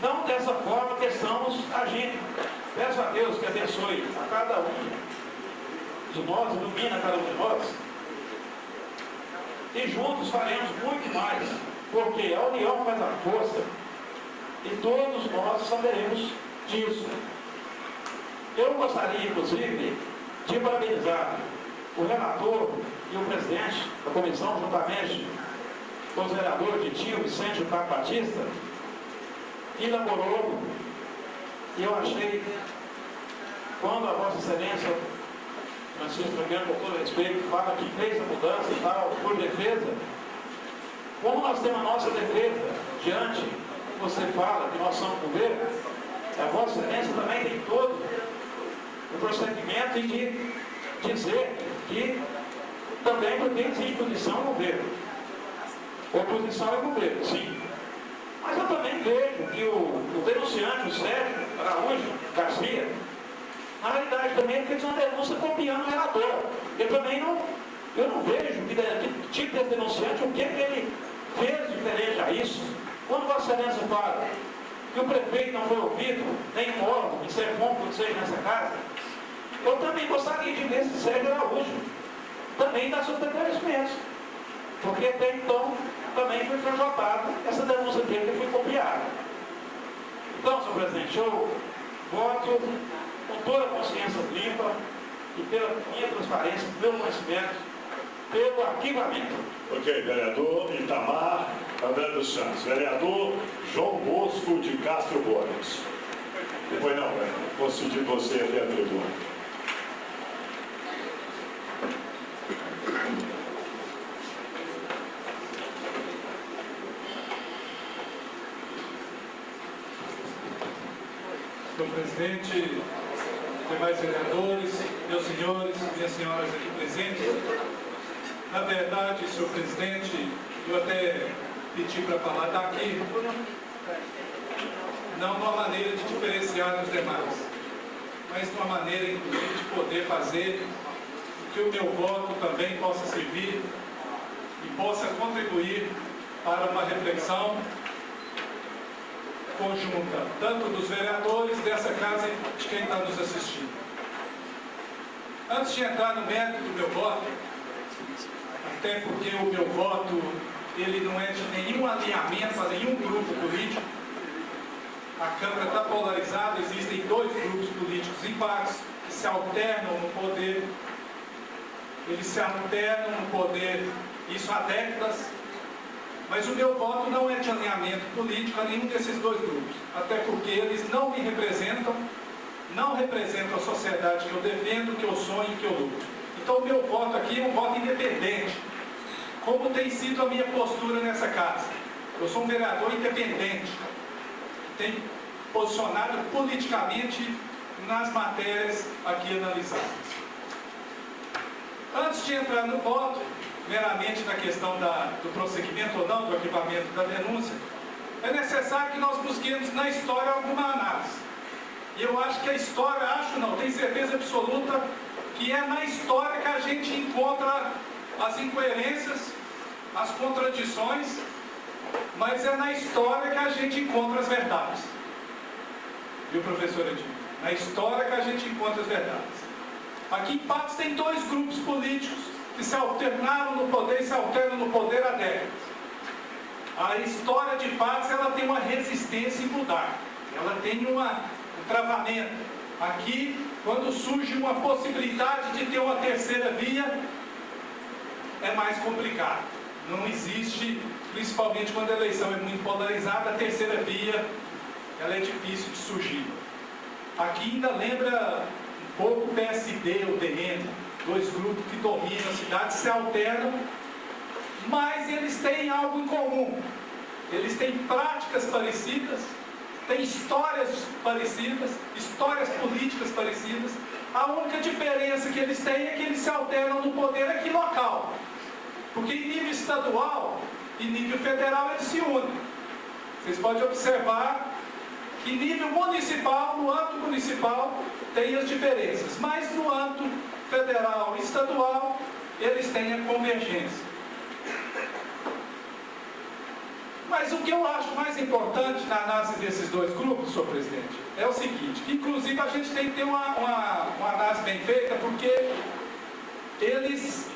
Não dessa forma que estamos agindo. Peço a Deus que abençoe a cada um de nós, ilumina cada um de nós. E juntos faremos muito mais, porque a união faz a força e todos nós saberemos disso. Eu gostaria, inclusive, de parabenizar o relator e o presidente da comissão, juntamente com os vereadores de Tio Vicente Caco Batista, elaborou, e eu achei, quando a Vossa Excelência, Francisco Fabiano, com todo respeito, fala que fez a mudança e tal, por defesa, como nós temos a nossa defesa diante, você fala que nós somos governo, a Vossa Excelência também tem todo o procedimento de dizer que também porque existe posição é governo. Oposição é governo, sim. Mas eu também vejo que o denunciante, o Sérgio Araújo Garcia, na realidade também ele fez uma denúncia copiando o relator. Eu não vejo que tipo de denunciante, o que ele fez diferente a isso. Quando Vossa Excelência fala que o prefeito não foi ouvido, nenhum órgão, Ministério Público, seja nessa casa, eu também gostaria de ver esse Sérgio Araújo também dar seus esclarecimentos. Porque até então também foi canjotada essa denúncia dele que foi copiada. Então, senhor presidente, eu voto com toda a consciência limpa e pela minha transparência, pelo conhecimento, pelo arquivamento. Ok, vereador Itamar André dos Santos. Vereador João Bosco de Castro Borges. Depois não, vou seguir você até a tribuna. Senhor presidente, demais vereadores, meus senhores, minhas senhoras aqui presentes. Na verdade, senhor presidente, eu até pedi para falar daqui, não de uma maneira de diferenciar dos demais, mas de uma maneira, inclusive, de poder fazer que o meu voto também possa servir e possa contribuir para uma reflexão conjunta, tanto dos vereadores dessa casa e de quem está nos assistindo. Antes de entrar no mérito do meu voto, até porque o meu voto ele não é de nenhum alinhamento a nenhum grupo político, a Câmara está polarizada, existem dois grupos políticos em pares que se alternam no poder, isso há décadas. Mas o meu voto não é de alinhamento político a nenhum desses dois grupos, até porque eles não me representam, não representam a sociedade que eu defendo, que eu sonho e que eu luto. Então o meu voto aqui é um voto independente, como tem sido a minha postura nessa casa. Eu sou um vereador independente, que tem posicionado politicamente nas matérias aqui analisadas. Antes de entrar no voto, meramente na questão do prosseguimento ou não do arquivamento da denúncia, é necessário que nós busquemos na história alguma análise. E eu acho que a história, tenho certeza absoluta, que é na história que a gente encontra as incoerências, as contradições, mas é na história que a gente encontra as verdades. Viu, professor Edinho? Na história que a gente encontra as verdades. Aqui em Patos tem dois grupos políticos que se alternaram no poder e se alternam no poder há décadas. A história de Patos, ela tem uma resistência em mudar. Ela tem um travamento. Aqui, quando surge uma possibilidade de ter uma terceira via, é mais complicado. Não existe, principalmente quando a eleição é muito polarizada, a terceira via, ela é difícil de surgir. Aqui ainda lembra um pouco o PSD, o DN, dois grupos que dominam a cidade, se alternam, mas eles têm algo em comum. Eles têm práticas parecidas, têm histórias parecidas, histórias políticas parecidas. A única diferença que eles têm é que eles se alternam no poder aqui local. Porque em nível estadual e nível federal eles se unem. Vocês podem observar que em nível municipal, no âmbito municipal, tem as diferenças. Mas no âmbito federal e estadual, eles têm a convergência. Mas o que eu acho mais importante na análise desses dois grupos, senhor presidente, é o seguinte, que inclusive a gente tem que ter uma análise bem feita, porque eles,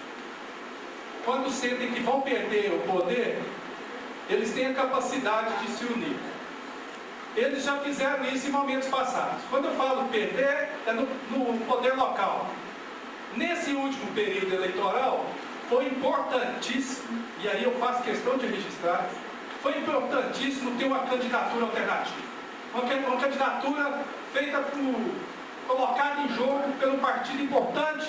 quando sentem que vão perder o poder, eles têm a capacidade de se unir. Eles já fizeram isso em momentos passados. Quando eu falo perder, é no poder local. Nesse último período eleitoral, foi importantíssimo, e aí eu faço questão de registrar, foi importantíssimo ter uma candidatura alternativa. Uma candidatura feita colocada em jogo pelo partido importante,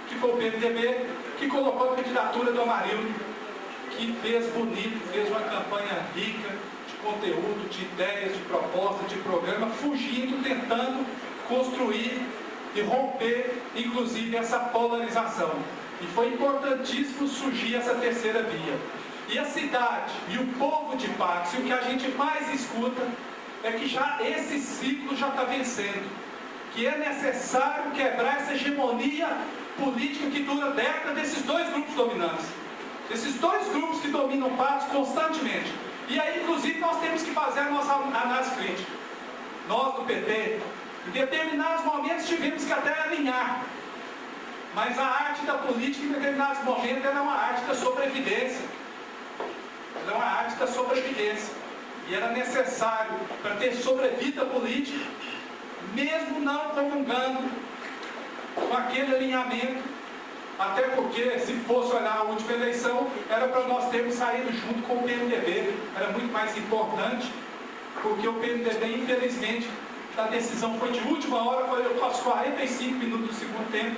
que foi o PMDB, que colocou a candidatura do Amarildo, que fez bonito, fez uma campanha rica de conteúdo, de ideias, de proposta, de programa, fugindo, tentando construir e romper, inclusive, essa polarização. E foi importantíssimo surgir essa terceira via. E a cidade e o povo de Patos, e o que a gente mais escuta, é que já esse ciclo já está vencendo. Que é necessário quebrar essa hegemonia política que dura décadas desses dois grupos dominantes. Esses dois grupos que dominam Patos constantemente. E aí, inclusive, nós temos que fazer a nossa análise crítica. Nós, do PT, em determinados momentos tivemos que até alinhar. Mas a arte da política, em determinados momentos, era uma arte da sobrevivência. ela é uma arte da sobrevivência. E era necessário para ter sobrevida política, mesmo não comungando com aquele alinhamento, até porque, se fosse olhar a última eleição, era para nós termos saído junto com o PMDB, era muito mais importante, porque o PMDB, infelizmente, a decisão foi de última hora, foi aos 45 minutos do segundo tempo,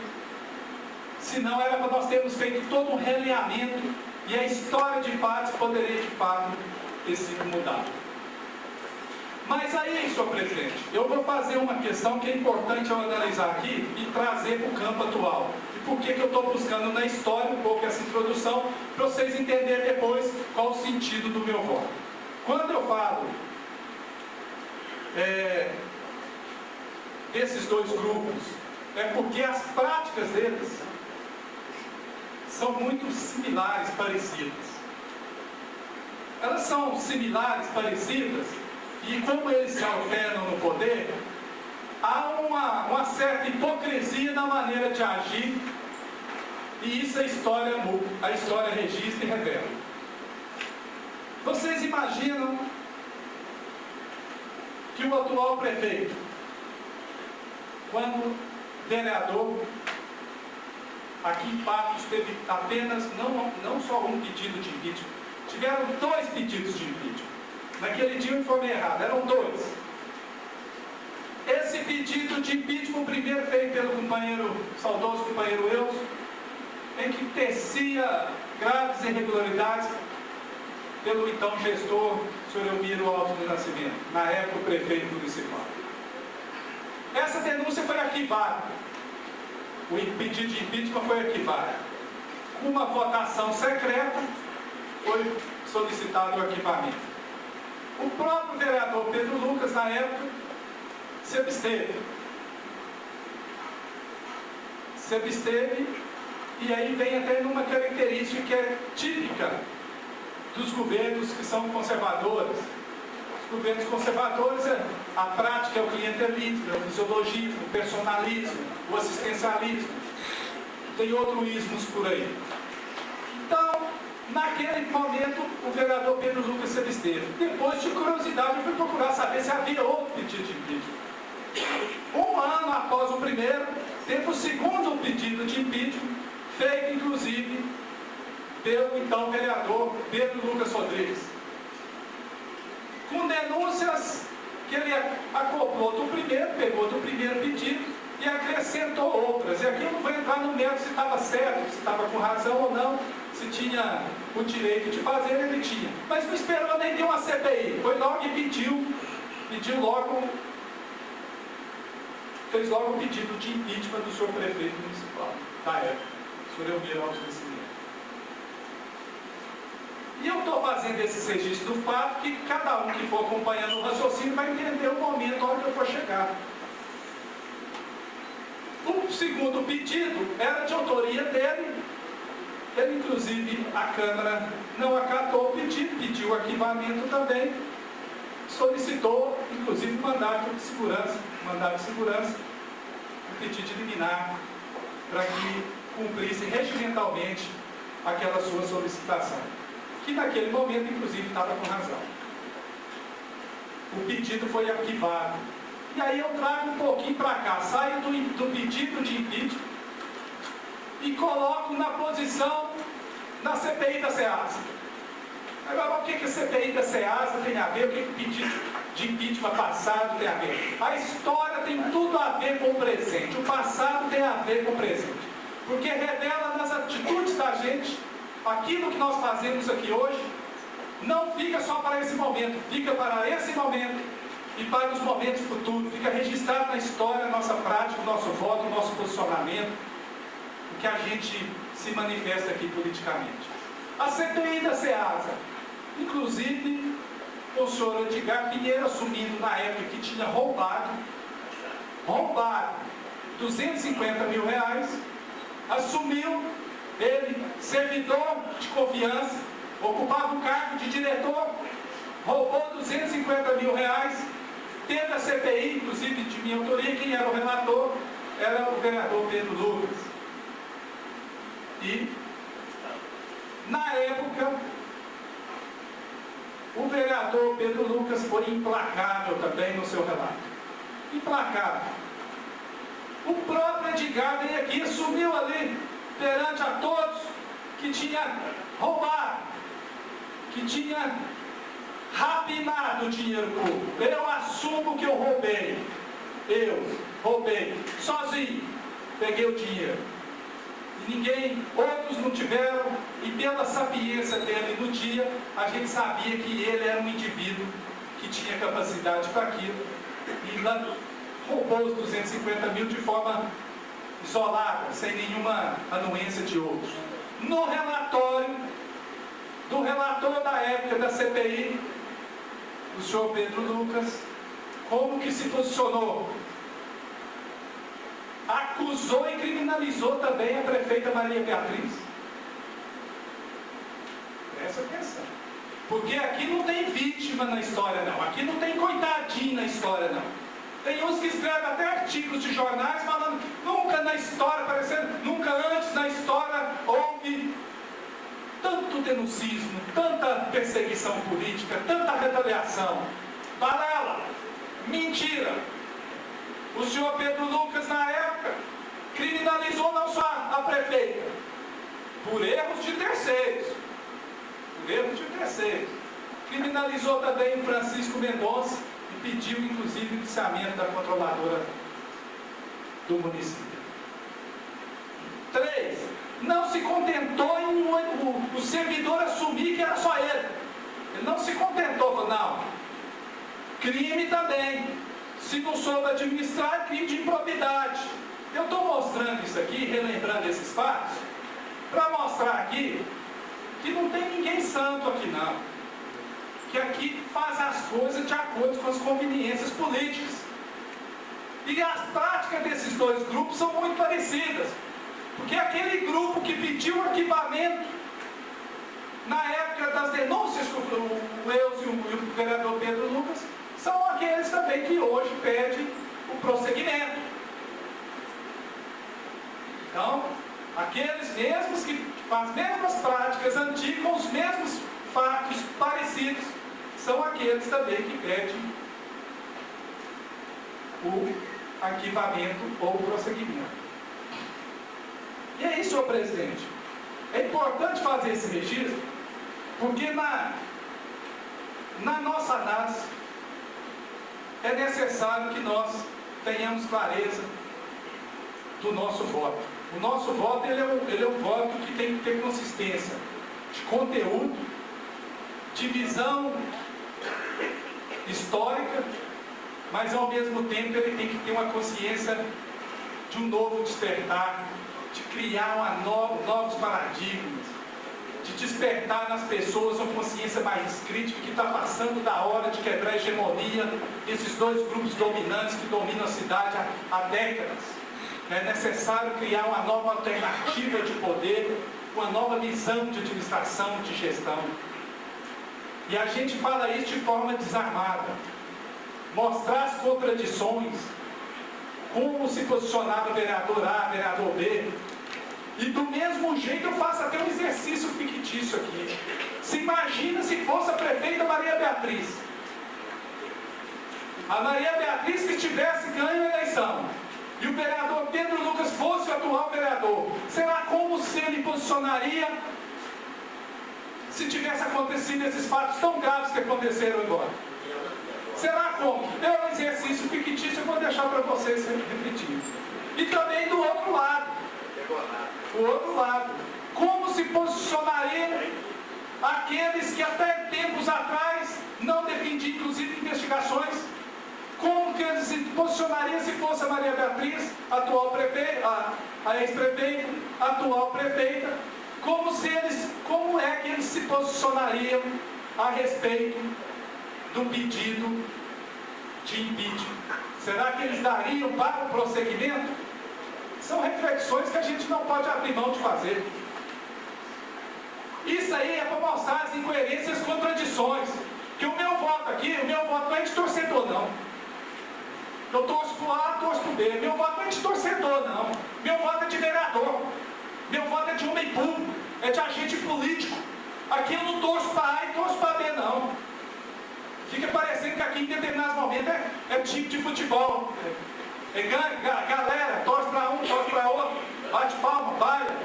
senão era para nós termos feito todo um realinhamento e a história de fato poderia de fato ter sido mudada. Mas aí, senhor presidente, eu vou fazer uma questão que é importante eu analisar aqui e trazer para o campo atual. E por que eu estou buscando na história um pouco essa introdução, para vocês entenderem depois qual o sentido do meu voto. Quando eu falo desses dois grupos, é porque as práticas deles são muito similares, parecidas. Elas são similares, parecidas, e como eles se alternam no poder, há uma certa hipocrisia na maneira de agir, e isso a história registra e revela. Vocês imaginam que o atual prefeito, quando vereador, aqui em Patos teve apenas, não só um pedido de impeachment, tiveram 2 pedidos de impeachment. Naquele dia eu informei errado, eram 2. Esse pedido de impeachment, o primeiro feito pelo saudoso companheiro Elcio, em que tecia graves irregularidades pelo então gestor, senhor Elmiro Alto do Nascimento, na época o prefeito municipal. Essa denúncia foi arquivada. O pedido de impeachment foi arquivado. Com uma votação secreta, foi solicitado o arquivamento. O próprio vereador Pedro Lucas, na época, se absteve, e aí vem até numa característica que é típica dos governos que são conservadores. Os governos conservadores, a prática é o clientelismo, é o fisiologismo, o personalismo, o assistencialismo. Tem outros ismos por aí. Então, naquele momento, o vereador Pedro Lucas se absteve. Depois, de curiosidade, eu fui procurar saber se havia outro pedido de impeachment. Um ano após o primeiro, teve o segundo pedido de impeachment, feito, inclusive, pelo então vereador Pedro Lucas Rodrigues, com denúncias que ele acoplou do primeiro, pegou do primeiro pedido e acrescentou outras. E aqui eu não vou entrar no mérito se estava certo, se estava com razão ou não, se tinha o direito de fazer, ele tinha. Mas não esperou nem ter uma CPI, foi logo e fez logo o pedido de impeachment do senhor prefeito municipal, da época, o senhor Elmiro Alto do Nascimento. E eu estou fazendo esses registros do fato que cada um que for acompanhando o raciocínio vai entender o momento onde eu for chegar. O segundo pedido era de autoria dele. Ele, inclusive, a Câmara não acatou o pedido, pediu arquivamento também, solicitou, inclusive, mandato de segurança, um pedido de liminar, para que cumprisse regimentalmente aquela sua solicitação, que naquele momento, inclusive, estava com razão. O pedido foi arquivado. E aí eu trago um pouquinho para cá, saio do pedido de impeachment e coloco na posição na CPI da SEASA. Agora, o que a CPI da SEASA tem a ver? O que o pedido de impeachment passado tem a ver? A história tem tudo a ver com o presente. O passado tem a ver com o presente. Porque revela nas atitudes da gente aquilo que nós fazemos aqui hoje. Não fica só para esse momento, fica para esse momento e para os momentos futuros. Fica registrado na história a nossa prática, o nosso voto, o nosso posicionamento, o que a gente se manifesta aqui politicamente. A CPI da SEASA, inclusive o senhor Edgar Pinheiro assumindo na época que tinha roubado R$250 mil, assumiu ele, servidor de confiança, ocupava o cargo de diretor, roubou R$250 mil, teve a CPI, inclusive de minha autoria, quem era o relator era o vereador Pedro Lucas. E, na época, vereador Pedro Lucas foi implacável também no seu relato. Implacável. O próprio Edgar veio aqui e assumiu ali, perante a todos, que tinha roubado, que tinha rapinado o dinheiro público. Eu assumo que eu roubei. Eu roubei, sozinho, peguei o dinheiro. E ninguém, outros não tiveram, e pela sapiência dele no dia, a gente sabia que ele era um indivíduo que tinha capacidade para aquilo. E lá roubou os 250 mil de forma isolada, sem nenhuma anuência de outros. No relatório do relator da época da CPI, o senhor Pedro Lucas, como que se posicionou? Acusou e criminalizou também a prefeita Maria Beatriz. Presta atenção. Porque aqui não tem vítima na história, não. Aqui não tem coitadinho na história, não. Tem uns que escrevem até artigos de jornais falando nunca na história, parecendo, nunca antes na história houve tanto denuncismo, tanta perseguição política, tanta retaliação. Balela, mentira. O senhor Pedro Lucas, na época, criminalizou não só a prefeita, por erros de terceiros. Por erros de terceiros. Criminalizou também o Francisco Mendonça e pediu, inclusive, o indiciamento da controladora do município. 3. Não se contentou em o servidor assumir que era só ele. Ele não se contentou, falou, não. Crime também. Se não soube administrar, é crime de improbidade. Eu estou mostrando isso aqui, relembrando esses fatos, para mostrar aqui que não tem ninguém santo aqui não. Que aqui faz as coisas de acordo com as conveniências políticas. E as práticas desses dois grupos são muito parecidas. Porque aquele grupo que pediu arquivamento na época das denúncias que o Eus e o vereador Pedro Lucas são aqueles também que hoje pedem o prosseguimento. Então, aqueles mesmos que fazem as mesmas práticas antigas, com os mesmos fatos parecidos, são aqueles também que pedem o arquivamento ou o prosseguimento. E aí, senhor presidente, é importante fazer esse registro, porque na nossa análise é necessário que nós tenhamos clareza do nosso voto. O nosso voto ele é um voto que tem que ter consistência de conteúdo, de visão histórica, mas ao mesmo tempo ele tem que ter uma consciência de um novo despertar, de criar novos paradigmas, de despertar nas pessoas uma consciência mais crítica, que está passando da hora de quebrar a hegemonia desses dois grupos dominantes que dominam a cidade há décadas. É necessário criar uma nova alternativa de poder, uma nova visão de administração, de gestão. E a gente fala isso de forma desarmada. Mostrar as contradições, como se posicionava o vereador A, vereador B. E do mesmo jeito eu faço até um exercício fictício aqui. Se imagina se fosse a prefeita Maria Beatriz. A Maria Beatriz que tivesse ganho a eleição e o vereador Pedro Lucas fosse o atual vereador, será como se ele posicionaria se tivesse acontecido esses fatos tão graves que aconteceram agora? Será como? É um exercício fictício, eu vou deixar para vocês repetir. E também do outro lado. O outro lado. Como se posicionariam aqueles que até tempos atrás não defendiam, inclusive, investigações? Como que eles se posicionariam se fosse a Maria Beatriz, atual prefeita, a ex-prefeita, atual prefeita? Como é que eles se posicionariam a respeito do pedido de impeachment? Será que eles dariam para o prosseguimento? São reflexões que a gente não pode abrir mão de fazer. Isso aí é para mostrar as incoerências e as contradições. Que o meu voto aqui, o meu voto não é de torcedor, não. Eu torço para o A, torço para o B. Meu voto não é de torcedor, não. Meu voto é de vereador. Meu voto é de homem público. É de agente político. Aqui eu não torço para A e torço para B, não. Fica parecendo que aqui em determinados momentos é time de futebol. É galera, torce para um, torce para outro, bate palma, baila.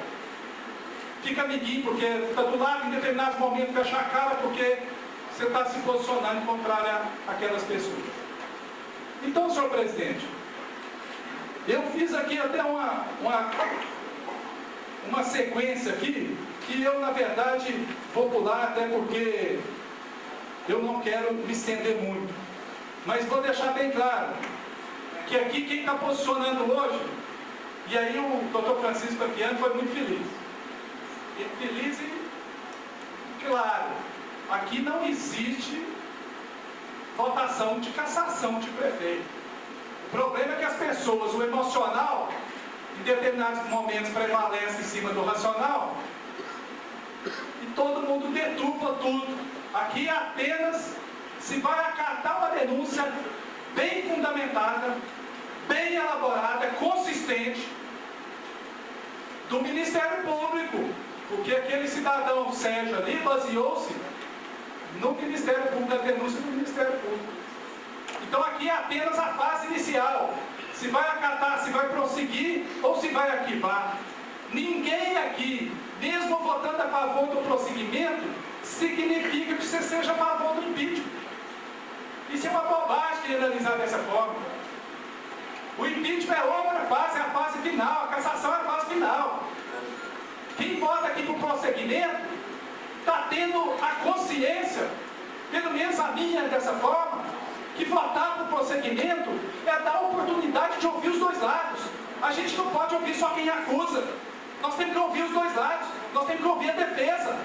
Fica amiguinho, porque está do lado em determinados momentos, fecha a cara, porque você está se posicionando contrário àquelas pessoas. Então, senhor presidente, eu fiz aqui até uma sequência aqui, que eu, na verdade, vou pular, até porque eu não quero me estender muito. Mas vou deixar bem claro, que aqui quem está posicionando hoje, e aí o doutor Francisco Aquiano foi muito feliz. Feliz e claro, aqui não existe votação de cassação de prefeito. O problema é que as pessoas, o emocional, em determinados momentos prevalece em cima do racional, e todo mundo deturpa tudo. Aqui apenas se vai acatar uma denúncia bem fundamentada, bem elaborada, consistente, do Ministério Público, porque aquele cidadão Sérgio ali baseou-se no Ministério Público, da denúncia do Ministério Público. Então aqui é apenas a fase inicial, se vai acatar, se vai prosseguir ou se vai arquivar. Ninguém aqui, mesmo votando a favor do prosseguimento, significa que você seja a favor do impeachment. Isso é uma bobagem generalizar dessa forma. O impeachment é outra fase, é a fase final, a cassação é a fase final. Quem vota aqui para o prosseguimento está tendo a consciência, pelo menos a minha dessa forma, que votar para o prosseguimento é dar a oportunidade de ouvir os dois lados. A gente não pode ouvir só quem acusa. Nós temos que ouvir os dois lados. Nós temos que ouvir a defesa.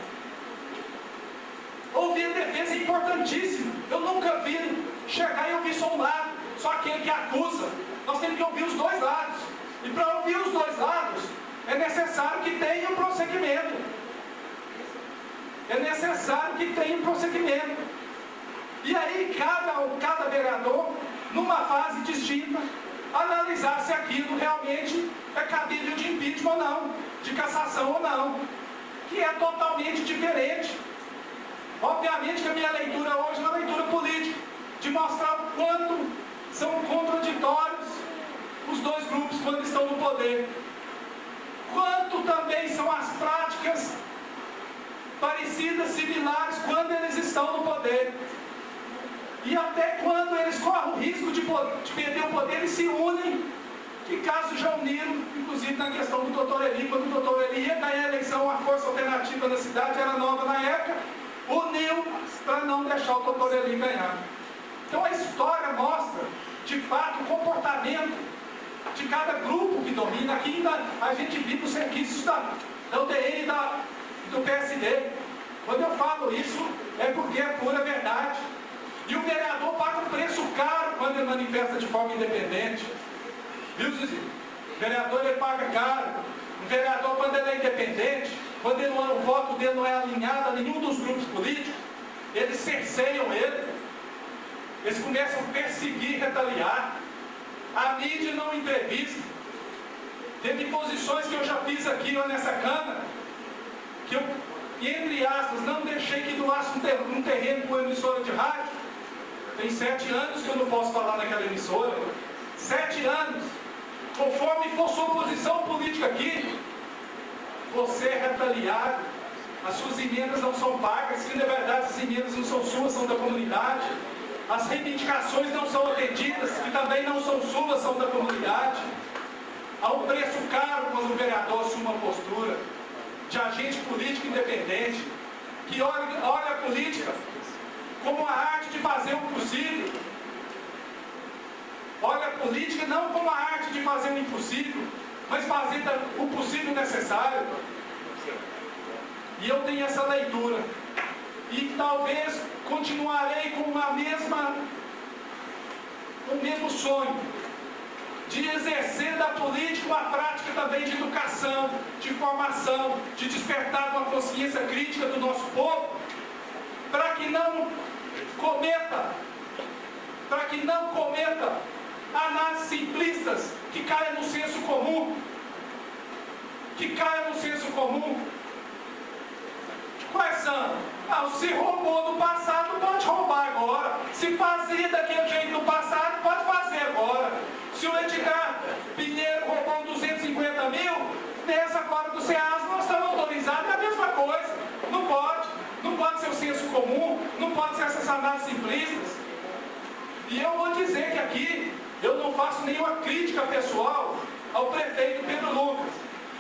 Ouvir a defesa é importantíssimo. Eu nunca vi chegar e ouvir só um lado, só aquele que acusa. Nós temos que ouvir os dois lados. E para ouvir os dois lados, é necessário que tenha um prosseguimento. É necessário que tenha um prosseguimento. E aí cada vereador, numa fase distinta, analisar se aquilo realmente é cabível de impeachment ou não, de cassação ou não, que é totalmente diferente. Obviamente que a minha leitura hoje é uma leitura política, de mostrar o quanto são contraditórios os dois grupos quando estão no poder. Quanto também são as práticas parecidas, similares, quando eles estão no poder. E até quando eles correm o risco de perder o poder e se unem, que caso já uniram, inclusive na questão do doutor Eli, quando o doutor Eli ia ganhar a eleição, a força alternativa da cidade era nova na época, uniu para não deixar o doutor Eli ganhar. Então a história mostra, de fato, o comportamento de cada grupo que domina. Aqui ainda a gente vive os requisitos da UDN e do PSD. Quando eu falo isso, é porque é pura verdade. E o vereador paga um preço caro quando ele manifesta de forma independente. Viu, Zizi? O vereador ele paga caro. O vereador, quando ele é independente, quando o voto dele não é alinhado a nenhum dos grupos políticos, eles cerceiam ele. Eles começam a perseguir, retaliar. A mídia não entrevista. Teve posições que eu já fiz aqui nessa Câmara, que eu, entre aspas, não deixei que doasse um terreno para uma emissora de rádio. Tem 7 anos que eu não posso falar naquela emissora. 7 anos. Conforme for sua posição política aqui, você é retaliado. As suas emendas não são pagas, que na verdade as emendas não são suas, são da comunidade. As reivindicações não são atendidas, que também não são suas, são da comunidade. Há um preço caro quando o vereador assume uma postura de agente político independente, que olha a política como a arte de fazer o possível. Olha a política não como a arte de fazer o impossível, mas fazer o possível necessário. E eu tenho essa leitura. E talvez continuarei com o mesmo sonho de exercer da política uma prática também de educação, de formação, de despertar uma consciência crítica do nosso povo, para que não cometa análises simplistas que caia no senso comum, Quais são? Se roubou no passado, pode roubar agora. Se fazia daquele jeito no passado, pode fazer agora. Se o Edgar Pinheiro roubou 250 mil, nessa agora do SEAS nós estamos autorizados, é a mesma coisa. Não pode. Não pode ser o senso comum, não pode ser essas análises simplistas. E eu vou dizer que aqui eu não faço nenhuma crítica pessoal ao prefeito Pedro Lucas.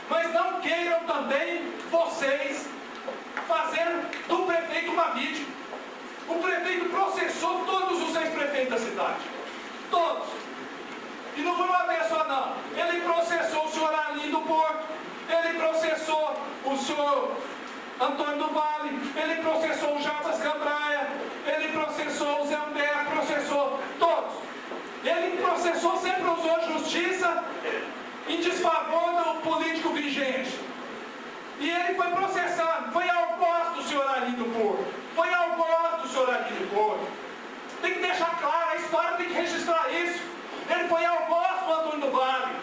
Mas não queiram também vocês fazendo do prefeito uma vítima. O prefeito processou todos os ex-prefeitos da cidade. Todos. E não foi uma vez só não. Ele processou o senhor Arlindo Porto, ele processou o senhor Antônio do Vale, ele processou o Jabas Cambraia, ele processou o Zé Humberto, processou todos. Ele processou, sempre usou justiça em desfavor do político vigente. E ele foi processado, foi ao gosto do senhor Arlindo Porto, foi ao gosto do senhor Arlindo Porto. Tem que deixar claro, a história tem que registrar isso. Ele foi ao gosto do Antônio do Vale,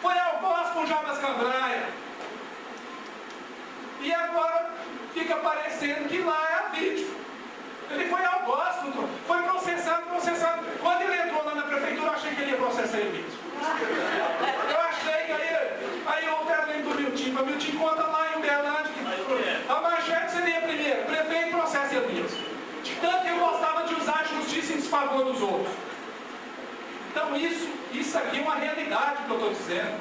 foi ao gosto com o Jabas Cambraia. E agora fica parecendo que lá é a vítima. Ele foi ao gosto, foi processado. Quando ele entrou lá na prefeitura, eu achei que ele ia processar ele mesmo. Eu achei que aí eu lembro do Milton conta lá em Uberlândia que a manchete seria primeiro, prefeito processa ele mesmo. De tanto que eu gostava de usar a justiça em desfavor dos outros. Então isso aqui é uma realidade que eu estou dizendo.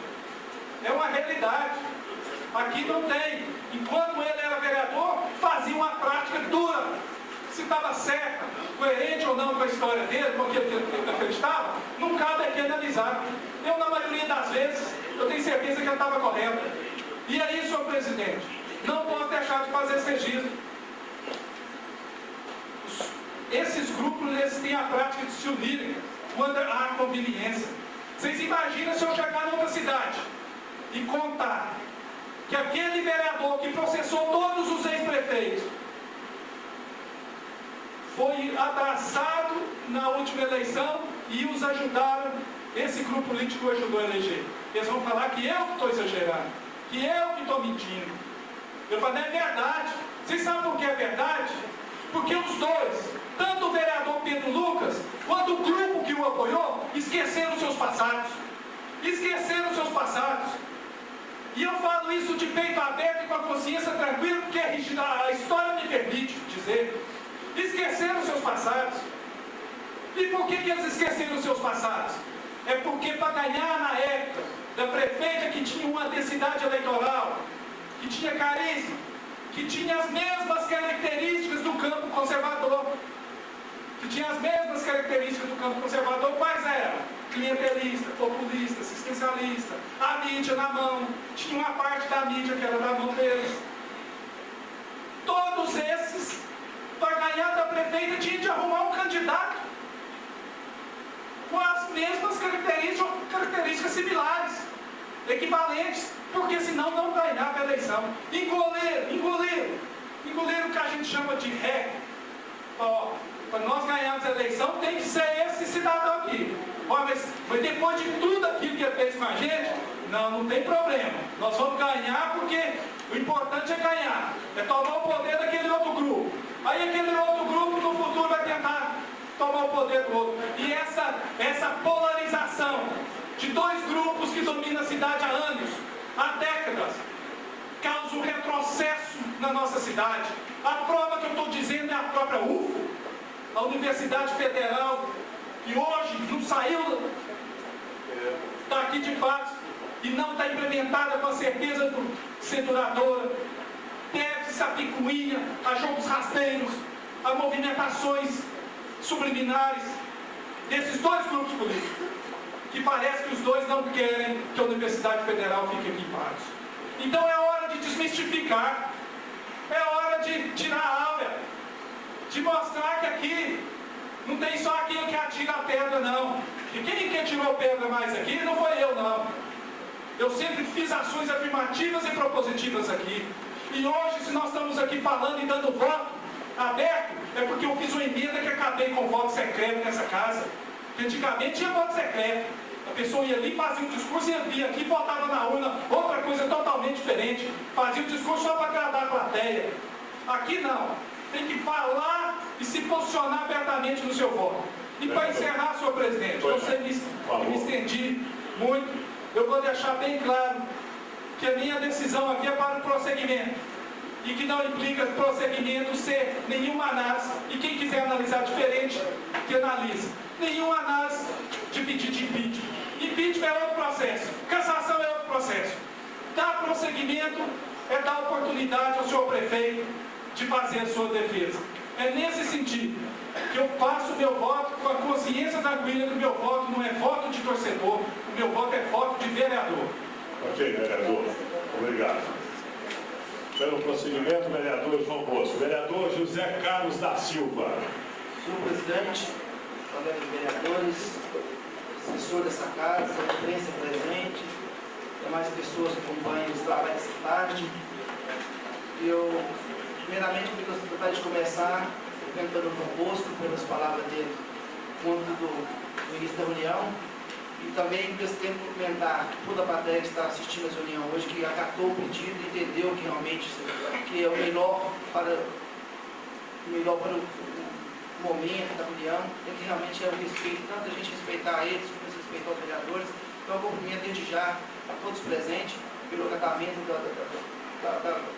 É uma realidade. Aqui não tem. Enquanto ele era vereador, fazia uma prática dura. Se estava certa, coerente ou não com a história dele, com aquilo que ele acreditava, não cabe aqui analisar. Eu, na maioria das vezes, eu tenho certeza que ele estava correto. E aí, senhor presidente, não posso deixar de fazer esse registro. Esses grupos, eles têm a prática de se unirem quando há conveniência. Vocês imaginam se eu chegar numa cidade e contar que aquele vereador que processou todos os ex-prefeitos foi abraçado na última eleição e os ajudaram, esse grupo político ajudou a eleger. Eles vão falar que eu que estou exagerando, que eu que estou mentindo. Eu falei, é verdade. Vocês sabem por que é verdade? Porque os dois, tanto o vereador Pedro Lucas, quanto o grupo que o apoiou, esqueceram seus passados. Esqueceram seus passados. E eu falo isso de peito aberto e com a consciência tranquila, porque a história me permite dizer. Esqueceram seus passados. E por que eles esqueceram seus passados? É porque para ganhar na época da prefeita que tinha uma densidade eleitoral, que tinha carisma, que tinha as mesmas características do campo conservador, quais eram? Clientelista, populista, assistencialista, a mídia na mão, tinha uma parte da mídia que era na mão deles. Todos esses, para ganhar da prefeita, tinha de arrumar um candidato com as mesmas características similares, equivalentes, porque senão não ganhava a eleição. Engoliram o que a gente chama de ré. Para nós ganharmos a eleição, tem que ser esse cidadão aqui. Mas depois de tudo aquilo que ele fez com a gente, não tem problema. Nós vamos ganhar porque o importante é ganhar. É tomar o poder daquele outro grupo. Aí aquele outro grupo no futuro vai tentar tomar o poder do outro. E essa polarização de dois grupos que dominam a cidade há anos, há décadas, causa um retrocesso na nossa cidade. A prova que eu estou dizendo é a própria UFO, a Universidade Federal, que hoje não saiu daqui de fato e não está implementada com a certeza de ser duradoura. Deve-se a picuinha, a jogos rasteiros, a movimentações subliminares desses dois grupos políticos, que parece que os dois não querem que a Universidade Federal fique aqui em paz. Então é hora de desmistificar, é hora de tirar a áurea, de mostrar que aqui não tem só aquilo que atira a pedra, não. E quem que atirou pedra mais aqui não foi eu, não. Eu sempre fiz ações afirmativas e propositivas aqui. E hoje, se nós estamos aqui falando e dando voto aberto, é porque eu fiz uma emenda que acabei com voto secreto nessa casa. Antigamente tinha voto secreto. A pessoa ia ali, fazia um discurso, ia vir aqui, votava na urna, outra coisa totalmente diferente. Fazia o discurso só para agradar a plateia. Aqui não. Tem que falar e se posicionar abertamente no seu voto. E para encerrar, senhor presidente, eu sei que me estendi muito, eu vou deixar bem claro que a minha decisão aqui é para o prosseguimento. E que não implica prosseguimento ser nenhuma análise, e quem quiser analisar diferente, que analise. Nenhuma análise de pedido de impeachment. Impeachment é outro processo, cassação é outro processo. Dar prosseguimento é dar oportunidade ao senhor prefeito de fazer a sua defesa. É nesse sentido que eu faço o meu voto com a consciência tranquila que o meu voto não é voto de torcedor, o meu voto é voto de vereador. Ok, vereador. Obrigado. Pelo prosseguimento, vereador João Bosco. Vereador José Carlos da Silva. Senhor presidente, colegas vereadores, assessor dessa casa, imprensa presente, demais pessoas que acompanham os trabalhos dessa tarde. Eu, primeiramente, gostaria de começar cumprimentando o João Bosco pelas palavras dele quanto do início da reunião. E também, nesse tempo, cumprimentar toda a plateia que está assistindo essa reunião hoje, que acatou o pedido e entendeu que realmente que é o melhor para o momento da reunião, e que realmente é o respeito, tanto a gente respeitar eles, como a gente respeitar os vereadores. Então, eu cumprimento desde já a todos presentes pelo acatamento da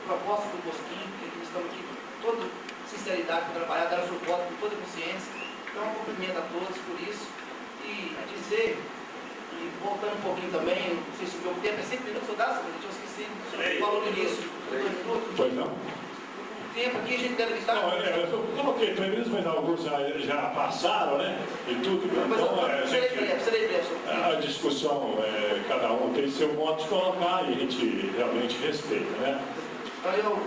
proposta do Bosquinho, que estamos aqui com toda sinceridade para trabalhar, dar o suporte com toda a consciência. Então, eu cumprimento a todos por isso. E dizer, e voltando um pouquinho também, não sei se o meu tempo é 5 minutos, eu esqueci, o falou no início, 2 minutos. Pois não? O tempo aqui a gente deve estar... Não, eu coloquei 3 minutos, mas alguns já passaram, né? E tudo. Então, serei breve. A discussão, cada um tem seu modo de colocar e a gente realmente respeita, né? Então eu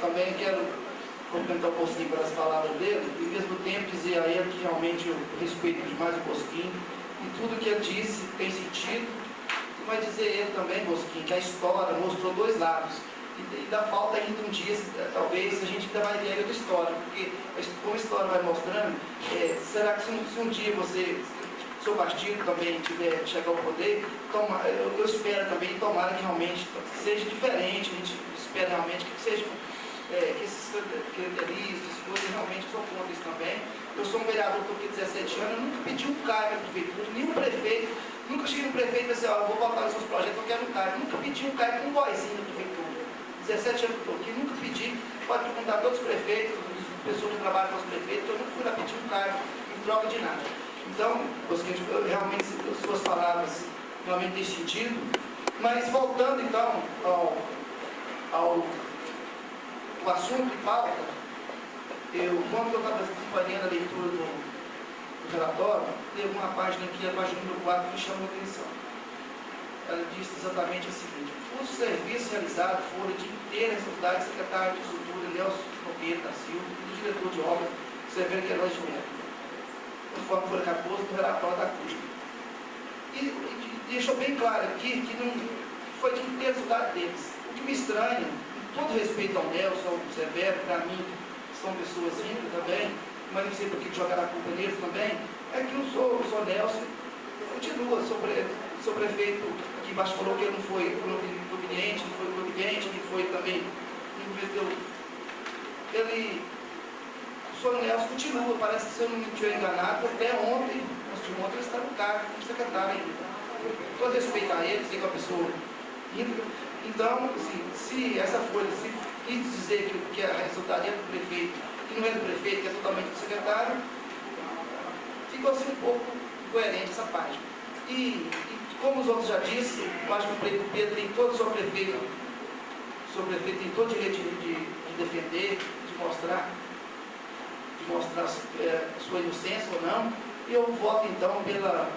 também quero complementar um pouquinho pelas palavras dele e ao mesmo tempo dizer a ele que realmente eu respeito demais o Bosquinho e tudo que ele disse tem sentido, mas dizer ele também, Bosquinho, que a história mostrou 2 lados e ainda falta ainda um dia, talvez a gente ainda vai ver outra história, porque como a história vai mostrando, será que se um dia você, seu partido também tiver chegar ao poder, eu espero também, tomara que realmente seja diferente, a gente espera realmente que seja que esses características, coisas realmente são contra isso também. Eu sou um vereador que estou aqui 17 anos, eu nunca pedi um cargo na prefeitura, nenhum prefeito, nunca cheguei no prefeito e disse, eu vou votar nos seus projetos, eu quero um cargo. Eu nunca pedi um cargo com um boizinho na prefeitura. 17 anos que eu estou aqui, nunca pedi, pode perguntar a todos os prefeitos, as pessoas que trabalham com os prefeitos, eu nunca fui lá pedir um cargo em troca de nada. Então, realmente as suas palavras realmente têm sentido, mas voltando então ao assunto de pauta, quando eu estava acompanhando a leitura do relatório, teve uma página aqui, a página número 4, que chamou a atenção. Ela disse exatamente o seguinte: os serviços realizados foram de inteira responsabilidade do secretário de Estrutura, Nelson Nogueira da Silva, e do diretor de obras, Severo Queiroz de Melo, conforme foi 14 do relatório da CUSP. E deixou bem claro aqui que não foi de inteira responsabilidade deles. O que me estranha, todo respeito ao Nelson, ao Severo, para mim, são pessoas íntimas também, mas não sei por que jogar a culpa neles também, é que o senhor Nelson continua, seu prefeito aqui embaixo falou que ele não foi providente, não foi providente, que foi também, o senhor Nelson continua, parece que se eu não estiver enganado, até ontem ele está no cargo como secretário ainda. Todo respeito a ele, sei que é uma pessoa íntegra. Então, assim, se essa folha quis dizer que a resultado é do prefeito, que não é do prefeito, que é totalmente do secretário, ficou assim um pouco incoerente essa página. E como os outros já disseram, eu acho que o Pedro tem todo o seu prefeito tem todo o direito de defender, de mostrar sua inocência ou não, e eu voto então pela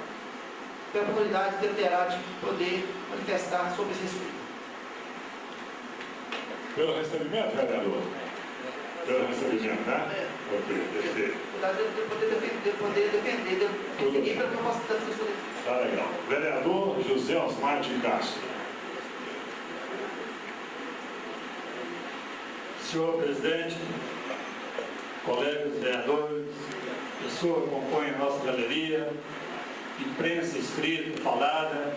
oportunidade que ele terá de poder manifestar sobre esse respeito. Pelo recebimento, vereador? Pelo recebimento, né? Ok, perfeito. De poder defender, ninguém para que eu possa dar sua defesa. Tá legal. Vereador José Osmar de Castro. Senhor presidente, colegas vereadores, pessoas que compõem a nossa galeria, imprensa escrita, falada,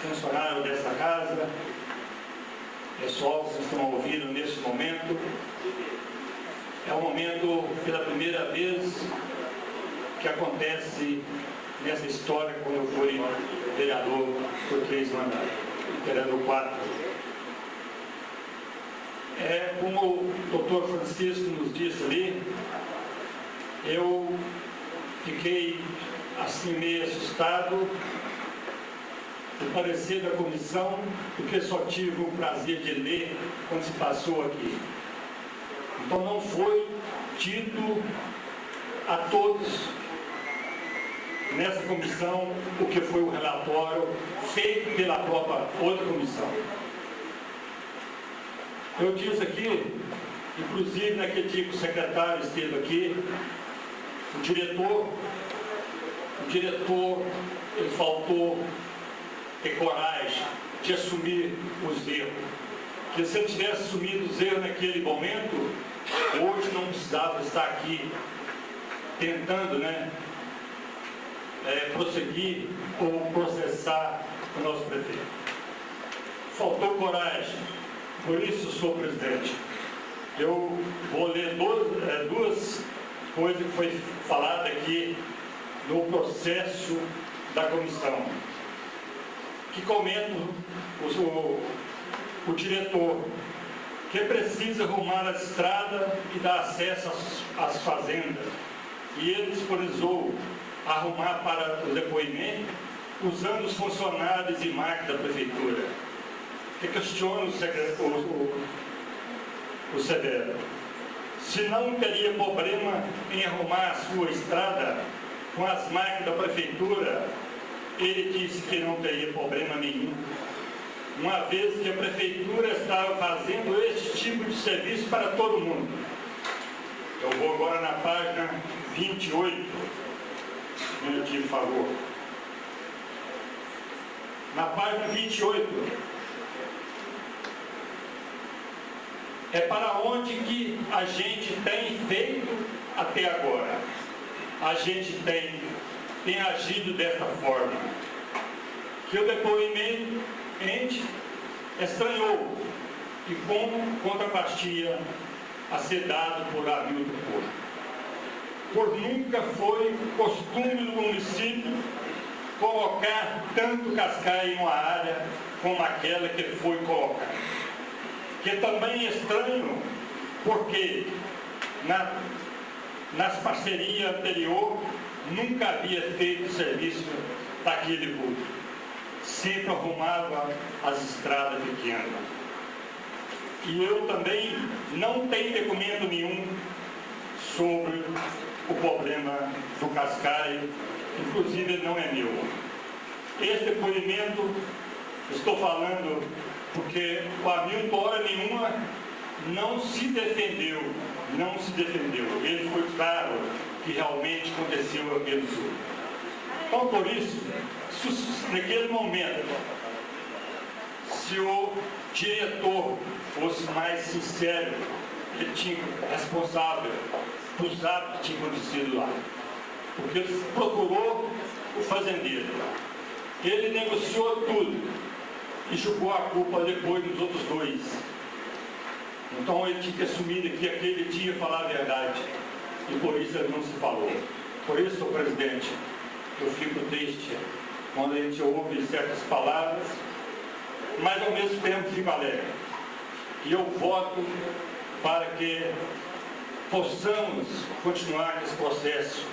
funcionário dessa casa, pessoal que vocês estão ouvindo nesse momento, é um momento, pela primeira vez, que acontece nessa história quando eu fui vereador por 3 mandatos, vereador 4. Como o doutor Francisco nos disse ali, eu fiquei assim meio assustado do parecer da comissão, porque só tive o prazer de ler quando se passou aqui. Então não foi dito a todos nessa comissão o que foi o relatório feito pela própria outra comissão. Eu disse aqui, inclusive naquele dia que o secretário esteve aqui, o diretor, ele faltou ter coragem de assumir os erros. Porque se ele tivesse assumido os erros naquele momento, hoje não precisava estar aqui tentando, prosseguir ou processar o nosso prefeito. Faltou coragem. Por isso, senhor presidente, eu vou ler duas coisas que foi falada aqui no processo da comissão, que comenta o diretor, que precisa arrumar a estrada e dar acesso às fazendas, e ele disponibilizou arrumar para o depoimento usando os funcionários e máquinas da prefeitura. Que questiona o Severo se não teria problema em arrumar a sua estrada com as máquinas da prefeitura. Ele disse que não teria problema nenhum, uma vez que a prefeitura estava fazendo esse tipo de serviço para todo mundo. Eu vou agora na página 28, um minutinho, por favor. Na página 28, é para onde que a gente tem feito até agora. A gente tem agido dessa forma, que o depoimento estranhou e como contrapartida a ser dado por Hamilton Porto. Por nunca foi costume do município colocar tanto cascaio em uma área como aquela que foi colocada. Que também é estranho, porque nas parcerias anteriores nunca havia feito serviço daquele vulto. Sempre arrumava as estradas pequenas. E eu também não tenho documento nenhum sobre o problema do cascaio, inclusive ele não é meu. Esse depoimento, estou falando porque o Hamilton, hora nenhuma, não se defendeu. Ele foi claro que realmente aconteceu aquele surto. Então, por isso, naquele momento, se o diretor fosse mais sincero, ele tinha responsável dos atos que tinham acontecido lá. Porque ele procurou o fazendeiro. Ele negociou tudo e jogou a culpa depois dos outros dois. Então ele tinha que assumir que aquele dia falar a verdade. E por isso ele não se falou. Por isso, senhor presidente, eu fico triste quando a gente ouve certas palavras, mas ao mesmo tempo fico alegre. E eu voto para que possamos continuar com esse processo.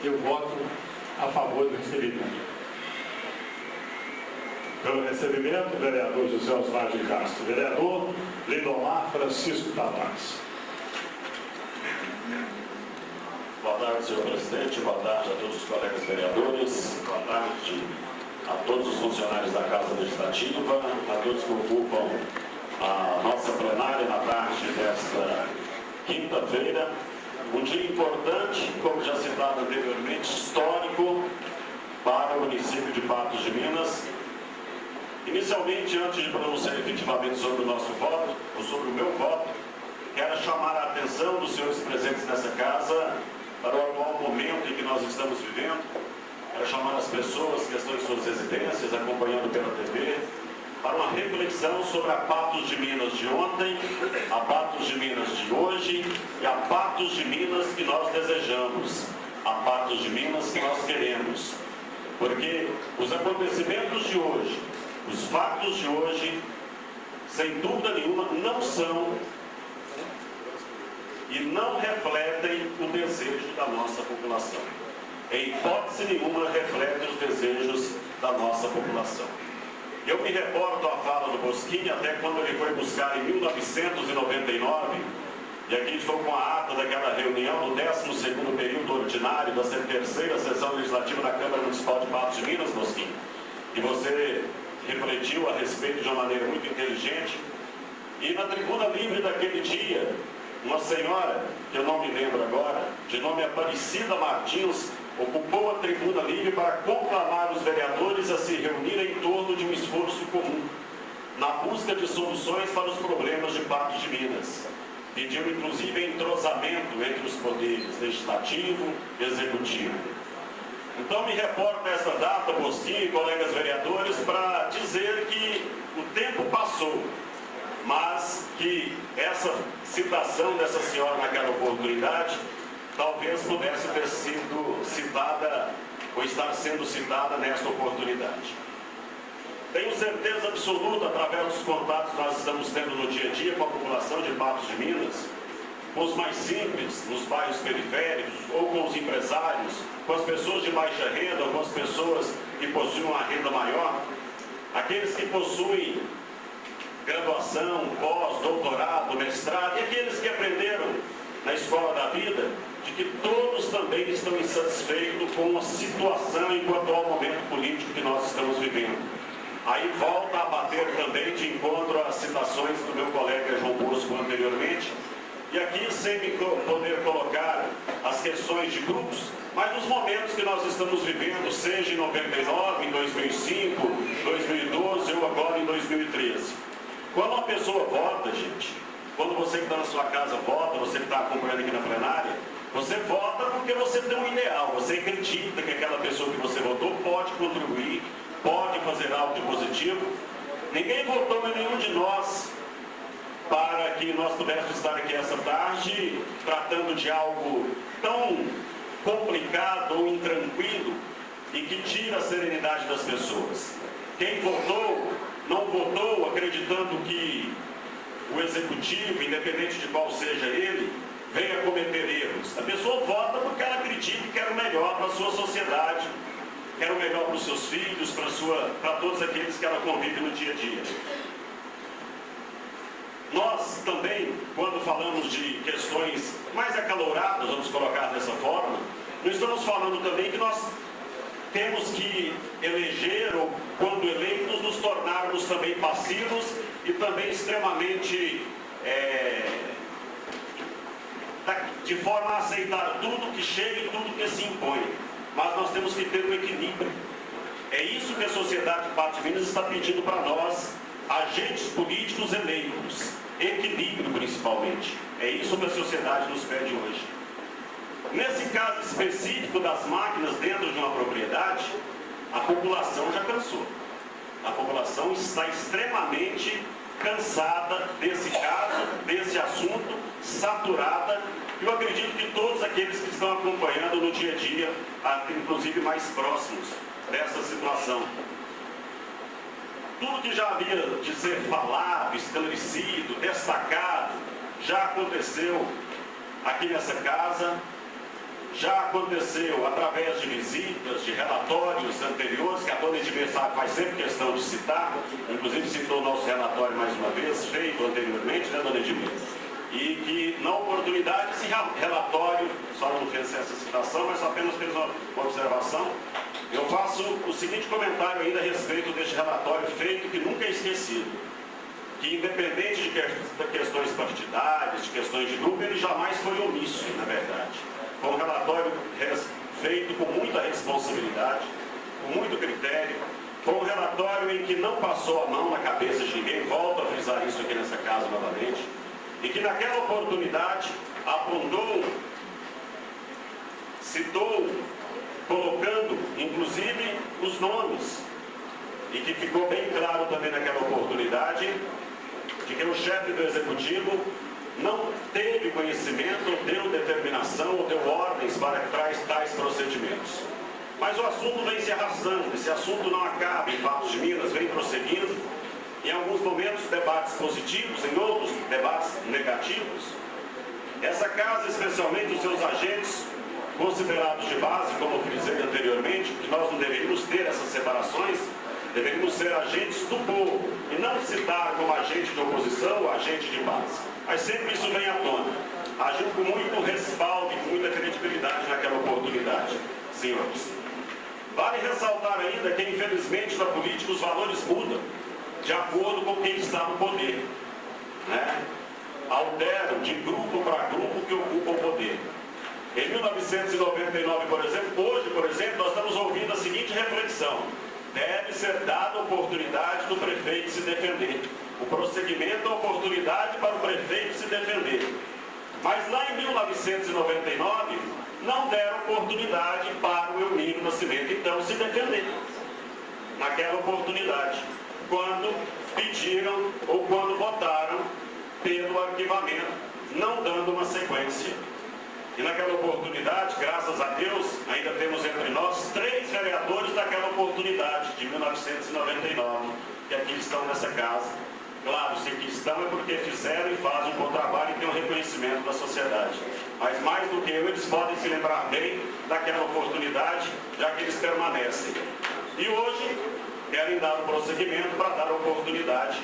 Eu voto a favor do recebimento. Pelo recebimento, vereador José Osvaldo de Castro. Vereador Lindomar Francisco Tavares. Boa tarde, senhor presidente. Boa tarde a todos os colegas vereadores. Boa tarde a todos os funcionários da Casa Legislativa, a todos que ocupam a nossa plenária na tarde desta quinta-feira. Um dia importante, como já citado anteriormente, histórico para o município de Patos de Minas. Inicialmente, antes de pronunciar efetivamente sobre o nosso voto, ou sobre o meu voto, quero chamar a atenção dos senhores presentes nessa casa para o atual momento em que nós estamos vivendo. Quero chamar as pessoas que estão em suas residências, acompanhando pela TV, para uma reflexão sobre a Patos de Minas de ontem, a Patos de Minas de hoje e a Patos de Minas que nós desejamos, a Patos de Minas que nós queremos. Porque os acontecimentos de hoje, os fatos de hoje, sem dúvida nenhuma, não são e não refletem o desejo da nossa população. Em hipótese nenhuma refletem os desejos da nossa população. Eu me reporto à fala do Bosquim, até quando ele foi buscar em 1999, e aqui estou com a ata daquela reunião do 12º período ordinário da 3ª sessão legislativa da Câmara Municipal de Patos de Minas, Bosquim, e você refletiu a respeito de uma maneira muito inteligente. E na tribuna livre daquele dia, uma senhora, que eu não me lembro agora, de nome Aparecida Martins, ocupou a tribuna livre para conclamar os vereadores a se reunirem em torno de um esforço comum, na busca de soluções para os problemas de Patos de Minas. Pediu inclusive entrosamento entre os poderes legislativo e executivo. Então me reporto a essa data, Bosquim e colegas vereadores, para dizer que o tempo passou, mas que essa citação dessa senhora naquela oportunidade talvez pudesse ter sido citada ou estar sendo citada nesta oportunidade. Tenho certeza absoluta, através dos contatos que nós estamos tendo no dia a dia com a população de Patos de Minas, com os mais simples, nos bairros periféricos, ou com os empresários, com as pessoas de baixa renda, ou com as pessoas que possuem uma renda maior, aqueles que possuem graduação, pós, doutorado, mestrado, e aqueles que aprenderam na escola da vida, de que todos também estão insatisfeitos com a situação e com o atual momento político que nós estamos vivendo. Aí volta a bater também de encontro às citações do meu colega João Bosco anteriormente, e aqui sem poder colocar as questões de grupos, mas nos momentos que nós estamos vivendo, seja em 99, em 2005, 2012 ou agora em 2013. Quando uma pessoa vota, gente, quando você que está na sua casa vota, você que está acompanhando aqui na plenária, você vota porque você tem um ideal, você acredita que aquela pessoa que você votou pode contribuir, pode fazer algo de positivo. Ninguém votou em nenhum de nós para que nós pudéssemos estar aqui essa tarde tratando de algo tão complicado ou intranquilo e que tira a serenidade das pessoas. Quem votou, não votou acreditando que o executivo, independente de qual seja ele, venha cometer erros. A pessoa vota porque ela acredita que quer o melhor para a sua sociedade, quer o melhor para os seus filhos, para todos aqueles que ela convive no dia a dia. Nós também, quando falamos de questões mais acaloradas, vamos colocar dessa forma, não estamos falando também que nós temos que eleger, ou quando eleitos, nos tornarmos também passivos e também extremamente de forma a aceitar tudo que chega e tudo que se impõe. Mas nós temos que ter um equilíbrio. É isso que a sociedade de Patos de Minas está pedindo para nós, agentes políticos eleitos. Equilíbrio, principalmente. É isso que a sociedade nos pede hoje. Nesse caso específico das máquinas dentro de uma propriedade, a população já cansou. A população está extremamente cansada desse caso, desse assunto, saturada. Eu acredito que todos aqueles que estão acompanhando no dia a dia, inclusive mais próximos dessa situação. Tudo que já havia de ser falado, esclarecido, destacado, já aconteceu aqui nessa casa, já aconteceu através de visitas, de relatórios anteriores, que a dona Edmir faz sempre questão de citar, inclusive citou o nosso relatório mais uma vez, feito anteriormente, né, dona Edmir? E que, na oportunidade, esse relatório, só não fez essa citação, mas apenas fez uma observação. Eu faço o seguinte comentário ainda a respeito deste relatório feito, que nunca é esquecido. Que, independente de questões partidárias, de questões de grupo, ele jamais foi omisso, na verdade. Foi um relatório feito com muita responsabilidade, com muito critério. Foi um relatório em que não passou a mão na cabeça de ninguém, volto a frisar isso aqui nessa casa novamente, e que naquela oportunidade apontou, citou, colocando inclusive os nomes e que ficou bem claro também naquela oportunidade, de que o chefe do Executivo não teve conhecimento, deu determinação ou deu ordens para tais procedimentos. Mas o assunto vem se arrastando, esse assunto não acaba em Patos de Minas, vem prosseguindo, em alguns momentos debates positivos, em outros debates negativos. Essa casa, especialmente os seus agentes, considerados de base, como eu frisei anteriormente, que nós não deveríamos ter essas separações, deveríamos ser agentes do povo e não citar como agente de oposição ou agente de base. Mas sempre isso vem à tona. Agiu com muito respaldo e com muita credibilidade naquela oportunidade, senhores. Vale ressaltar ainda que, infelizmente, na política os valores mudam de acordo com quem está no poder, né? Alteram de grupo para grupo que ocupa o poder. Em 1999, por exemplo, hoje, por exemplo, nós estamos ouvindo a seguinte reflexão: deve ser dada oportunidade do prefeito se defender. O prosseguimento é oportunidade para o prefeito se defender. Mas lá em 1999, não deram oportunidade para o Eumínio Nascimento, então, se defender. Naquela oportunidade, quando pediram ou quando votaram pelo arquivamento, não dando uma sequência. E naquela oportunidade, graças a Deus, ainda temos entre nós 3 vereadores daquela oportunidade, de 1999, que aqui estão nessa casa. Claro, se aqui estão é porque fizeram e fazem um bom trabalho e têm um reconhecimento da sociedade. Mas mais do que eu, eles podem se lembrar bem daquela oportunidade, já que eles permanecem. E hoje, querem dar o prosseguimento para dar oportunidade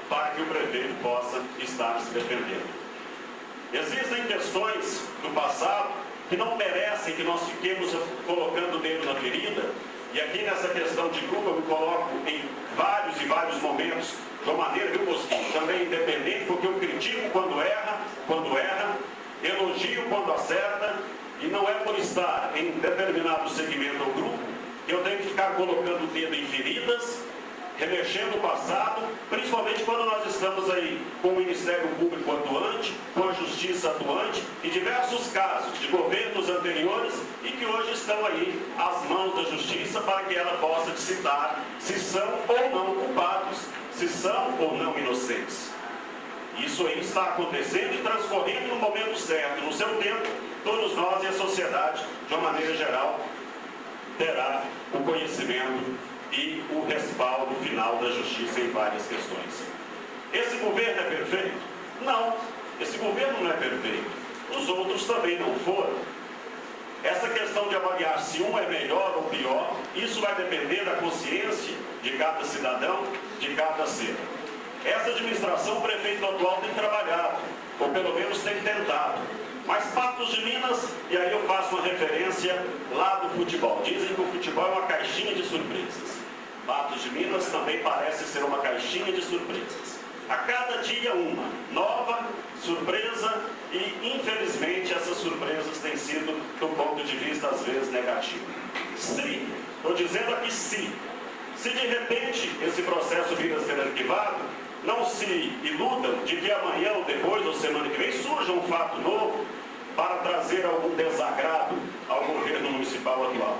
para que o prefeito possa estar se defendendo. Existem questões do passado que não merecem que nós fiquemos colocando o dedo na ferida, e aqui nessa questão de grupo eu me coloco em vários e vários momentos, de uma maneira, viu, Bosquinho, também independente, porque eu critico quando erra, elogio quando acerta, e não é por estar em determinado segmento ou grupo que eu tenho que ficar colocando o dedo em feridas, remexendo o passado, principalmente quando nós estamos aí com o Ministério Público atuante, com a Justiça atuante, e diversos casos de governos anteriores e que hoje estão aí às mãos da Justiça para que ela possa citar se são ou não culpados, se são ou não inocentes. Isso aí está acontecendo e transcorrendo no momento certo, no seu tempo, todos nós e a sociedade, de uma maneira geral, terá o conhecimento e o respaldo final da justiça em várias questões. Esse governo é perfeito? Não, esse governo não é perfeito. Os outros também não foram. Essa questão de avaliar se um é melhor ou pior, isso vai depender da consciência de cada cidadão, de cada ser. Essa administração, o prefeito atual tem trabalhado, ou pelo menos tem tentado. Mas Patos de Minas, e aí eu faço uma referência lá do futebol. Dizem que o futebol é uma caixinha de surpresas. Patos de Minas também parece ser uma caixinha de surpresas. A cada dia uma nova surpresa e, infelizmente, essas surpresas têm sido, do ponto de vista, às vezes, negativo. Se, estou dizendo aqui se de repente esse processo vir a ser arquivado, não se iludam de que amanhã ou depois, ou semana que vem, surja um fato novo para trazer algum desagrado ao governo municipal atual.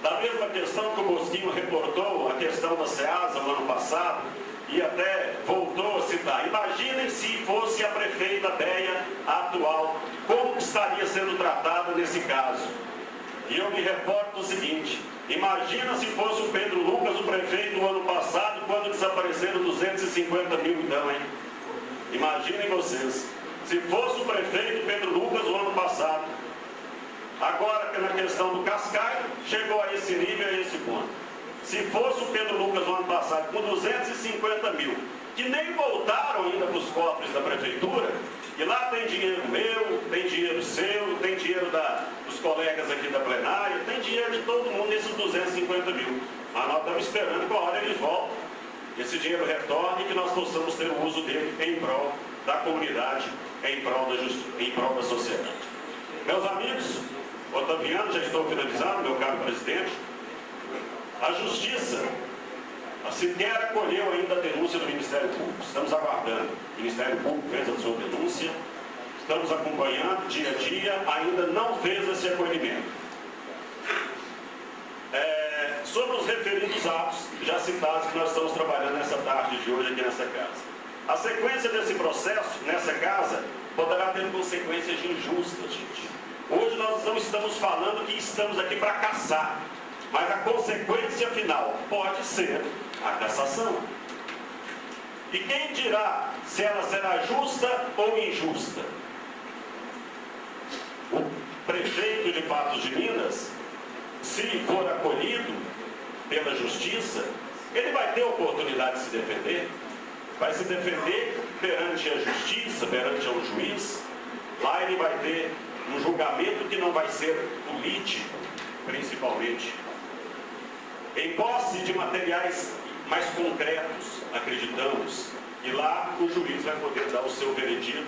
Da mesma questão que o Bosquinho reportou, a questão da SEASA no ano passado, e até voltou a citar. Imaginem se fosse a prefeita Déia atual, como estaria sendo tratada nesse caso. E eu me reporto o seguinte: imagina se fosse o Pedro Lucas o prefeito no ano passado, quando desapareceram 250 mil então, hein? Imaginem vocês, se fosse o prefeito Pedro Lucas no ano passado. Agora, na questão do Cascaio, chegou a esse nível, a esse ponto. Se fosse o Pedro Lucas no ano passado, com 250 mil, que nem voltaram ainda para os cofres da prefeitura, e lá tem dinheiro meu, tem dinheiro seu, tem dinheiro dos colegas aqui da plenária, tem dinheiro de todo mundo nesses 250 mil. Mas nós estamos esperando que a hora eles voltem, esse dinheiro retorne e que nós possamos ter o uso dele em prol da comunidade, em prol da justiça, em prol da sociedade. Meus amigos, Otaviano, já estou finalizando, meu caro presidente. A Justiça sequer acolheu ainda a denúncia do Ministério Público. Estamos aguardando. O Ministério Público fez a sua denúncia, estamos acompanhando dia a dia, ainda não fez esse acolhimento. sobre os referidos atos já citados que nós estamos trabalhando nessa tarde de hoje aqui nessa casa. A sequência desse processo nessa casa poderá ter consequências injustas, gente. Hoje nós não estamos falando que estamos aqui para caçar, mas a consequência final pode ser a cassação. E quem dirá se ela será justa ou injusta? O prefeito de Patos de Minas, se for acolhido pela justiça, ele vai ter oportunidade de se defender, vai se defender perante a justiça, perante o juiz. Lá ele vai ter um julgamento que não vai ser político, principalmente. Em posse de materiais mais concretos, acreditamos, e lá o juiz vai poder dar o seu veredito,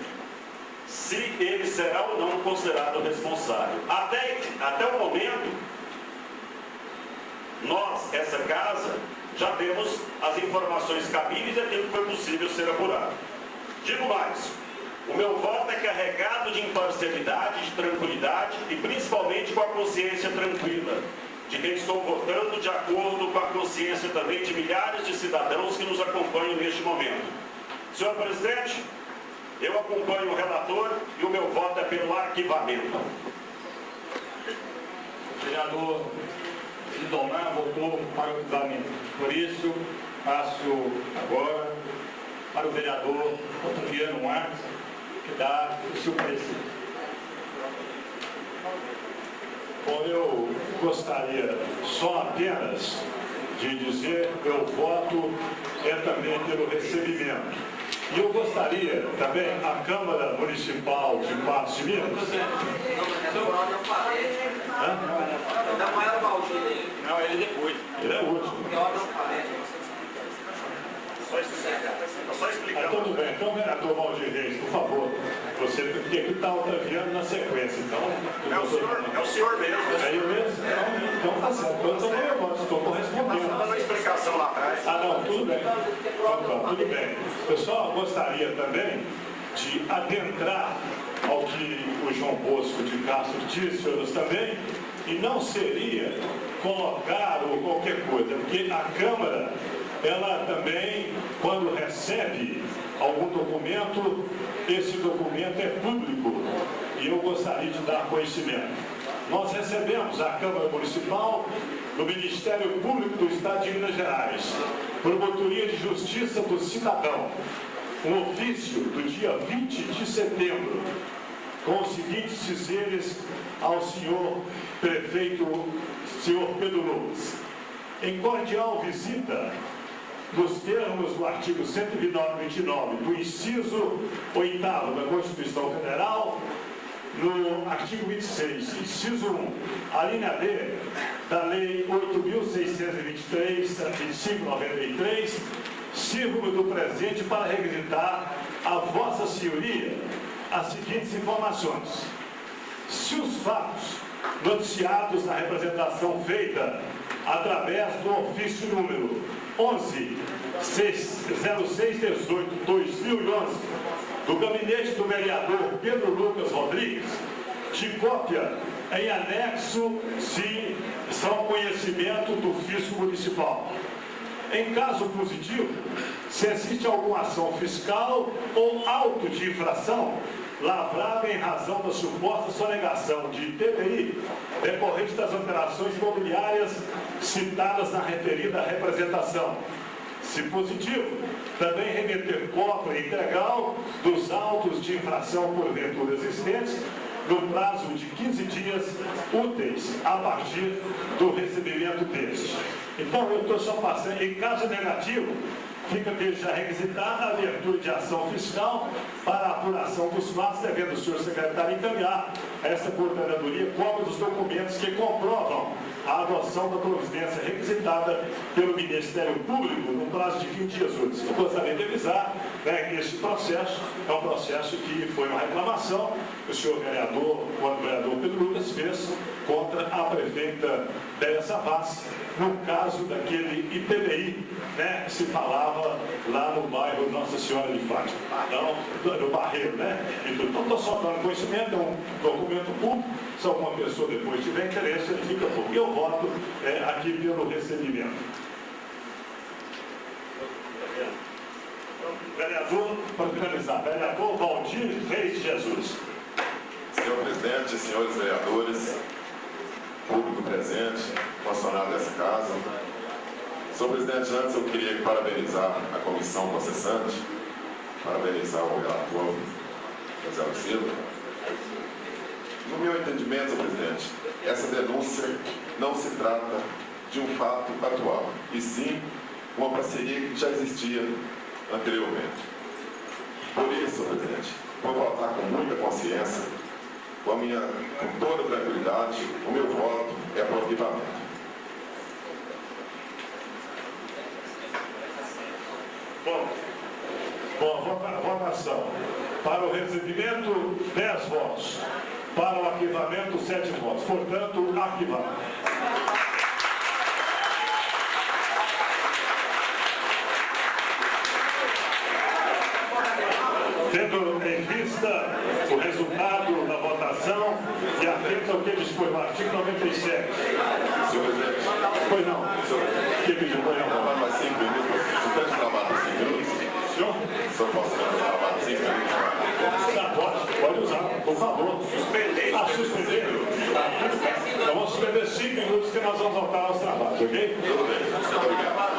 se ele será ou não considerado responsável. Até o momento, nós, essa casa, já temos as informações cabíveis e aquilo que foi possível ser apurado. Digo mais, o meu voto é carregado de imparcialidade, de tranquilidade e principalmente com a consciência tranquila, de quem estou votando de acordo com a consciência também de milhares de cidadãos que nos acompanham neste momento. Senhor presidente, eu acompanho o relator e o meu voto é pelo arquivamento. O vereador Lindomar votou para o arquivamento. Por isso, passo agora para o vereador Otaviano Marques, que dá o seu parecer. Bom, eu gostaria só apenas de dizer que meu voto é também pelo recebimento. E eu gostaria também, a Câmara Municipal de Patos de Minas... Não, ele depois. Ele é o último. Só explicar. Tudo bem. Então, vereador Valdir Reis, por favor, você tem que estar Otaviano na sequência. Então, é o senhor mesmo. É eu mesmo? Então tá certo. Eu estou correspondendo. Dando uma explicação lá atrás. Ah, não, tudo bem. Então, tudo bem. Eu só gostaria também de adentrar ao que o João Bosco de Castro disse, senhores também, e não seria colocar ou qualquer coisa, porque a Câmara, ela também, quando recebe algum documento, esse documento é público e eu gostaria de dar conhecimento. Nós recebemos a Câmara Municipal do Ministério Público do Estado de Minas Gerais, Promotoria de Justiça do Cidadão, um ofício do dia 20 de setembro, com os seguintes dizeres ao senhor prefeito, senhor Pedro Lucas. Em cordial visita, nos termos do artigo 129 do inciso 8º da Constituição Federal, no artigo 26, inciso 1, a linha D da Lei 8.623, 2593, sirvo-me do presente para requisitar a Vossa Senhoria as seguintes informações. Se os fatos noticiados na representação feita através do ofício número 11.0618/2011 do gabinete do vereador Pedro Lucas Rodrigues, de cópia em anexo, se são conhecimento do fisco municipal. Em caso positivo, se existe alguma ação fiscal ou auto de infração lavrada em razão da suposta sonegação de IPVI decorrente das operações imobiliárias citadas na referida representação. Se positivo, também remeter cópia integral dos autos de infração porventura existentes no prazo de 15 dias úteis a partir do recebimento deste. Então, eu estou só passando, em caso negativo, fica desde já requisitada a abertura de ação fiscal para a apuração dos fatos, devendo o senhor secretário encaminhar a essa coordenadoria cópia dos documentos que comprovam a adoção da providência requisitada pelo Ministério Público no prazo de 20 dias úteis. Eu gostaria de avisar, né, que esse processo é um processo que foi uma reclamação que o senhor vereador, o vereador Pedro Lucas, fez contra a prefeita Délia Savassi, no caso daquele IPVI, né, que se falava lá no bairro Nossa Senhora de Fátima, então, no Barreiro, né? Então, estou só dando conhecimento, é um documento documento público. Se alguma pessoa depois tiver interesse, ele fica público. Eu voto aqui pelo recebimento. Vereador, para finalizar, vereador Valdir Reis de Jesus. Senhor presidente, senhores vereadores, público presente, funcionário dessa casa. Senhor presidente, antes eu queria parabenizar a comissão processante, parabenizar o relator José Silva. No meu entendimento, senhor presidente, essa denúncia não se trata de um fato atual, e sim uma parceria que já existia anteriormente. Por isso, senhor presidente, vou votar com muita consciência, com toda tranquilidade, o meu voto é para o arquivamento. Bom, votação. Para o recebimento, 10 votos. Para o arquivamento, 7 votos. Portanto, arquivado. Tendo em vista o resultado da votação e atento ao que dispõe o artigo 97. Senhor presidente. Pois não. Que pediu? Pois não. Mais 5 minutos. Se pede trabalho 5 minutos. Senhor? Só posso trabalhar 5 minutos. Pode usar, por favor. Suspender. Suspender. Então vamos suspender 5 minutos que nós vamos voltar aos trabalhos, ok? Tudo bem. Muito obrigado.